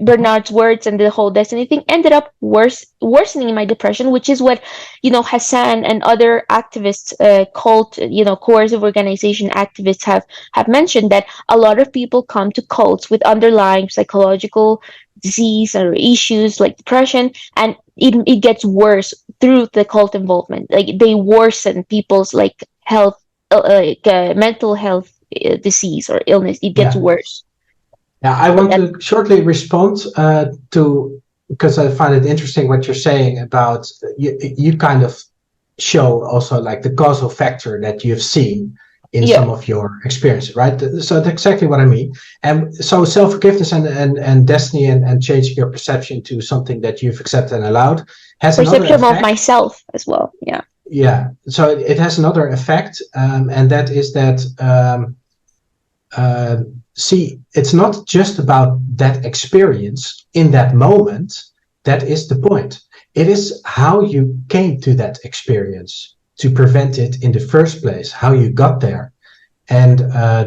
Bernard's words and the whole Desteni thing ended up worsening my depression, which is what Hassan and other activists, cult, coercive organization activists have mentioned, that a lot of people come to cults with underlying psychological disease or issues like depression, and it gets worse through the cult involvement. Like they worsen people's like health, mental health disease or illness. It gets Yeah. worse. Yeah, I And want to shortly respond to, because I find it interesting what you're saying about you kind of show also like the causal factor that you've seen in some of your experiences, right? So that's exactly what I mean. And so self-forgiveness and destiny and changing your perception to something that you've accepted and allowed has another perception of effect. myself as well. Yeah. Yeah. So it has another effect, and that is that see, it's not just about that experience in that moment. That is the point. It is how you came to that experience to prevent it in the first place, how you got there. And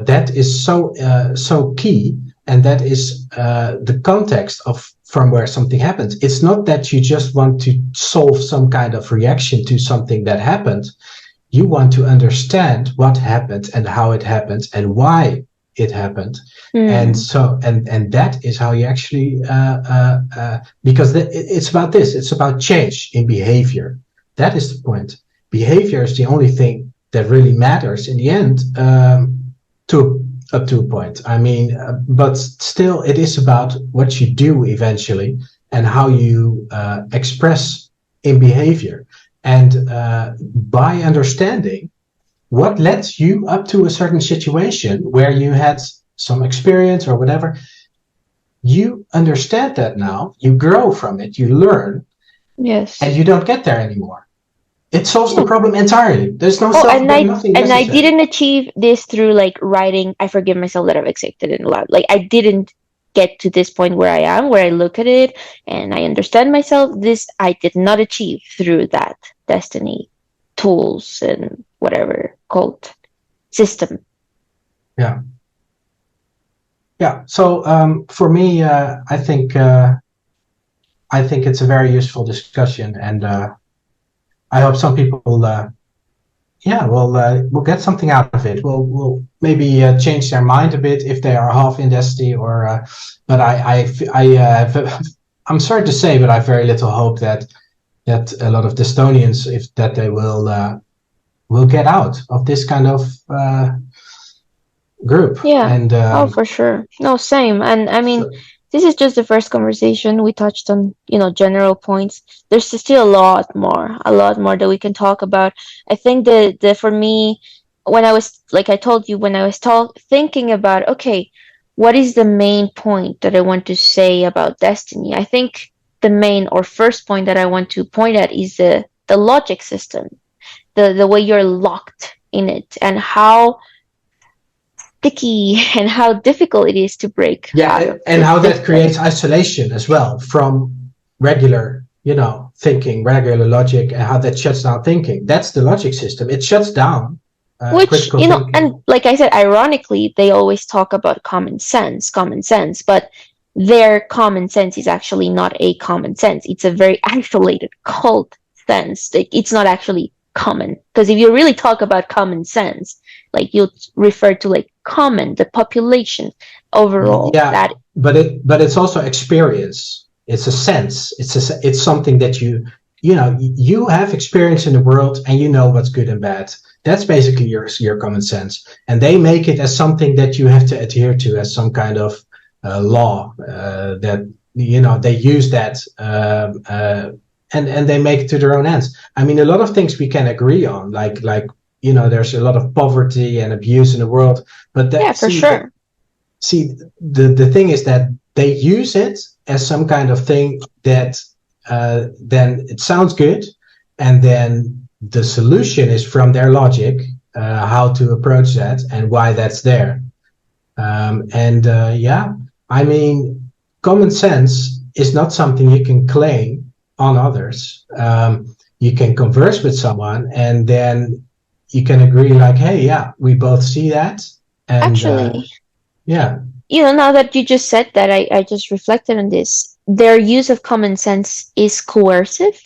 that is so key. And that is the context of from where something happens. It's not that you just want to solve some kind of reaction to something that happened. You want to understand what happened and how it happened and why it happened. And so and that is how you actually because it's about this, it's about change in behavior. That is the point. Behavior is the only thing that really matters in the end, up to a point. I mean, but still it is about what you do eventually and how you express in behavior. And by understanding what led you up to a certain situation where you had some experience or whatever, you understand that now, you grow from it, you learn, and you don't get there anymore. It solves the problem entirely. There's no self-blame, nothing necessary. And I didn't achieve this through like writing, I forgive myself that I've accepted it aloud. Like I didn't get to this point where I am, where I look at it and I understand myself. This I did not achieve through that Desteni tools and whatever cult system. Yeah. Yeah. So for me, I think it's a very useful discussion, and I hope some people yeah, we'll get something out of it. We'll maybe change their mind a bit if they are half in Destiny, or but I'm sorry to say, but I have very little hope that a lot of Destonians, if that they will get out of this kind of group. Yeah. And Oh, for sure. No, same. And I mean, so, this is just the first conversation. We touched on, general points. There's still a lot more that we can talk about. I think the for me, when I was, like I told you, when I was thinking about, okay, what is the main point that I want to say about Destiny? I think the main or first point that I want to point at is the logic system, the way you're locked in it, and how sticky and how difficult it is to break out yeah, of and this how that system. creates isolation as well from regular, thinking, regular logic, and how that shuts down thinking. That's the logic system. It shuts down Which, critical and thinking. like I said, ironically, they always talk about common sense, but their common sense is actually not a common sense. It's a very isolated cult sense. It's not actually common. Because if you really talk about common sense, like you refer to like common, the population overall, Yeah, that but it's also experience. It's a sense. It's something that you have experience in the world, and you know what's good and bad. That's basically your common sense, and they make it as something that you have to adhere to as some kind of law, that they use that, and they make it to their own ends. I mean, a lot of things we can agree on, like there's a lot of poverty and abuse in the world, but yeah, that for see sure. the thing is that they use it as some kind of thing that then it sounds good, and then the solution is from their logic, how to approach that and why that's there. And yeah, I mean, common sense is not something you can claim on others. You can converse with someone, and then you can agree, like, hey, yeah, we both see that, and Actually, yeah. now that you just said that, I just reflected on this. Their use of common sense is coercive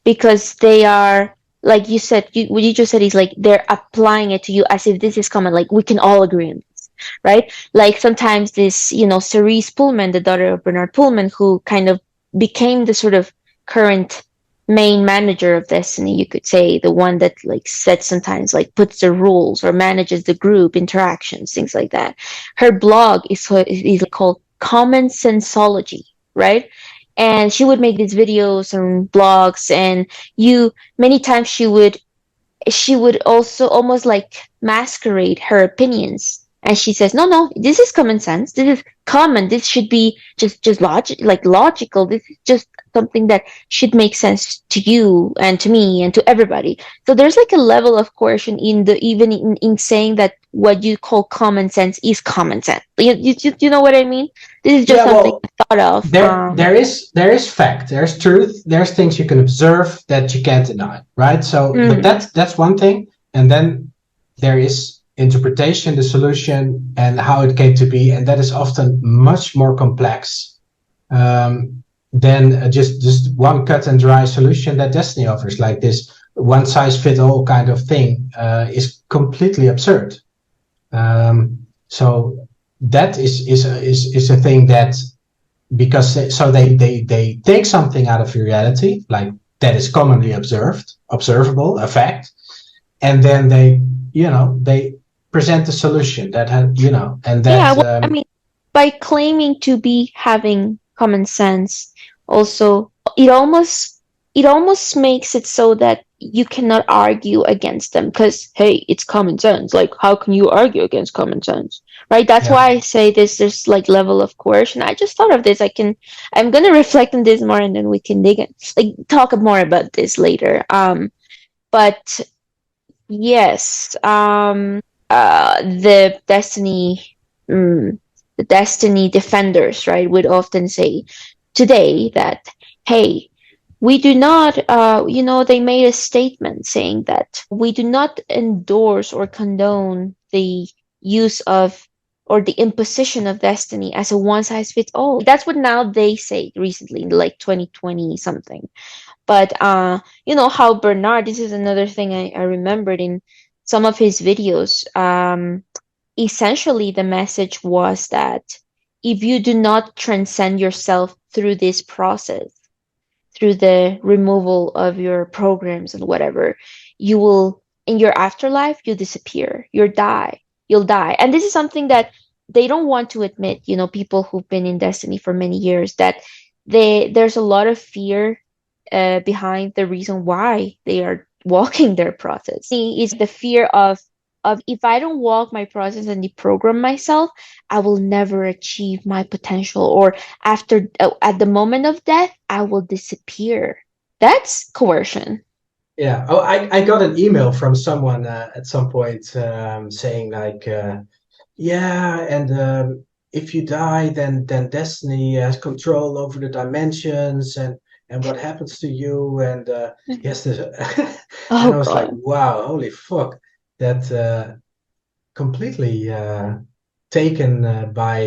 because they are, like you said, what you just said is like they're applying it to you as if this is common, like we can all agree on this, right? Like sometimes this, Cerise Poolman, the daughter of Bernard Poolman, who kind of became the sort of current main manager of Destiny, you could say, the one that like sets sometimes like puts the rules or manages the group interactions, things like that. Her blog is called Common Sensology, right? And she would make these videos and blogs, and many times she would also almost like masquerade her opinions, and she says, no, this is common sense, this is common, this should be just logical, this is just something that should make sense to you and to me and to everybody. So there's like a level of coercion in the even in saying that what you call common sense is common sense. You know what I mean? This is just Yeah, something well, I thought of. there is fact, there's truth, there's things you can observe that you can't deny, right? So, but Mm, that's one thing, and then there is interpretation, the solution, and how it came to be, and that is often much more complex, than just one cut and dry solution that Destiny offers. Like this one size fit all kind of thing is completely absurd. So that is a thing that, because so they take something out of reality, like that is commonly observable, a fact, and then they present a solution that and yeah, that well, I mean, by claiming to be having common sense, also it almost makes it so that you cannot argue against them because hey, it's common sense. Like, how can you argue against common sense, right? That's yeah why I say there's like level of coercion. I just thought of this. I'm gonna reflect on this more, and then we can dig in, like talk more about this later. But yes, the mm, the Destiny defenders, right, would often say today that, hey, we do not, they made a statement saying that we do not endorse or condone the use of or the imposition of Destiny as a one size fits all. That's what now they say recently in like 2020 something. But how Bernard, this is another thing I remembered in some of his videos, essentially the message was that if you do not transcend yourself through this process, through the removal of your programs and whatever, you will, in your afterlife, you disappear, you'll die. And this is something that they don't want to admit, you know, people who've been in Destiny for many years, that there's a lot of fear behind the reason why they are walking their process. Is the fear of if I don't walk my process and deprogram myself, I will never achieve my potential, or after at the moment of death, I will disappear. That's coercion. Yeah. Oh, I got an email from someone at some point saying like, yeah, and if you die, then Destiny has control over the dimensions and what happens to you, and yes, this, and Oh I was like, God. wow, holy fuck, that completely taken by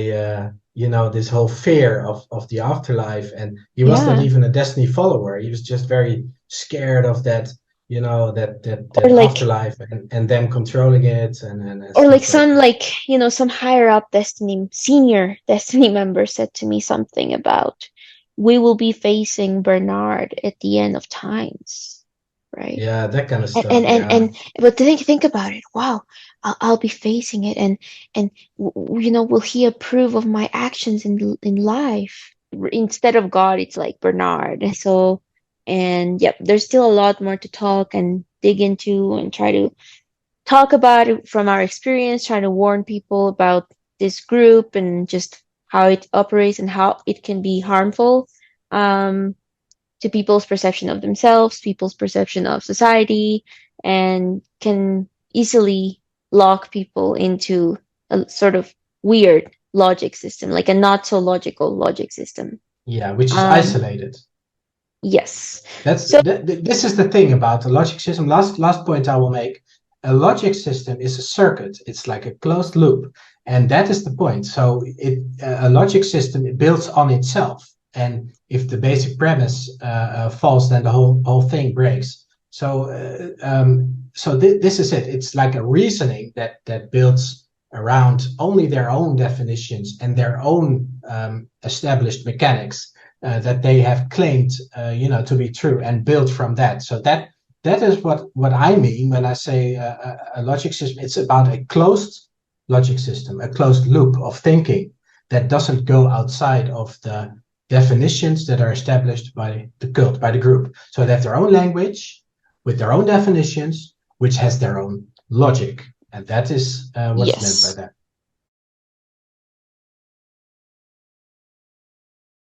this whole fear of the afterlife, and he was not Yeah. even a Destiny follower. He was just very scared of that, Or that like afterlife and them controlling it and or like stuff like some, that. like, you know, some higher up Destiny, senior Destiny member said to me something about, we will be facing Bernard at the end of times, right? Yeah, that kind of and stuff. and and, Yeah. and but think about it. Wow, I'll be facing it, and you know, will he approve of my actions in life? Instead of God, it's like Bernard. So, and yep, there's still a lot more to talk and dig into and try to talk about it from our experience, trying to warn people about this group and just how it operates and how it can be harmful. To people's perception of themselves, people's perception of society, and can easily lock people into a sort of weird logic system, like a not so logical logic system. Yeah, which is Um, isolated. yes. That's So, this is the thing about the logic system. Last point I will make. A logic system is a circuit. It's like a closed loop, and that is the point. So a logic system, it builds on itself, and if the basic premise falls, then the whole thing breaks. So this is it. It's like a reasoning that builds around only their own definitions and their own established mechanics that they have claimed, to be true, and built from that. So that is what I mean when I say a logic system. It's about a closed logic system, a closed loop of thinking that doesn't go outside of the definitions that are established by the cult, by the group. So they have their own language with their own definitions, which has their own logic, and that is what is meant by yes. that.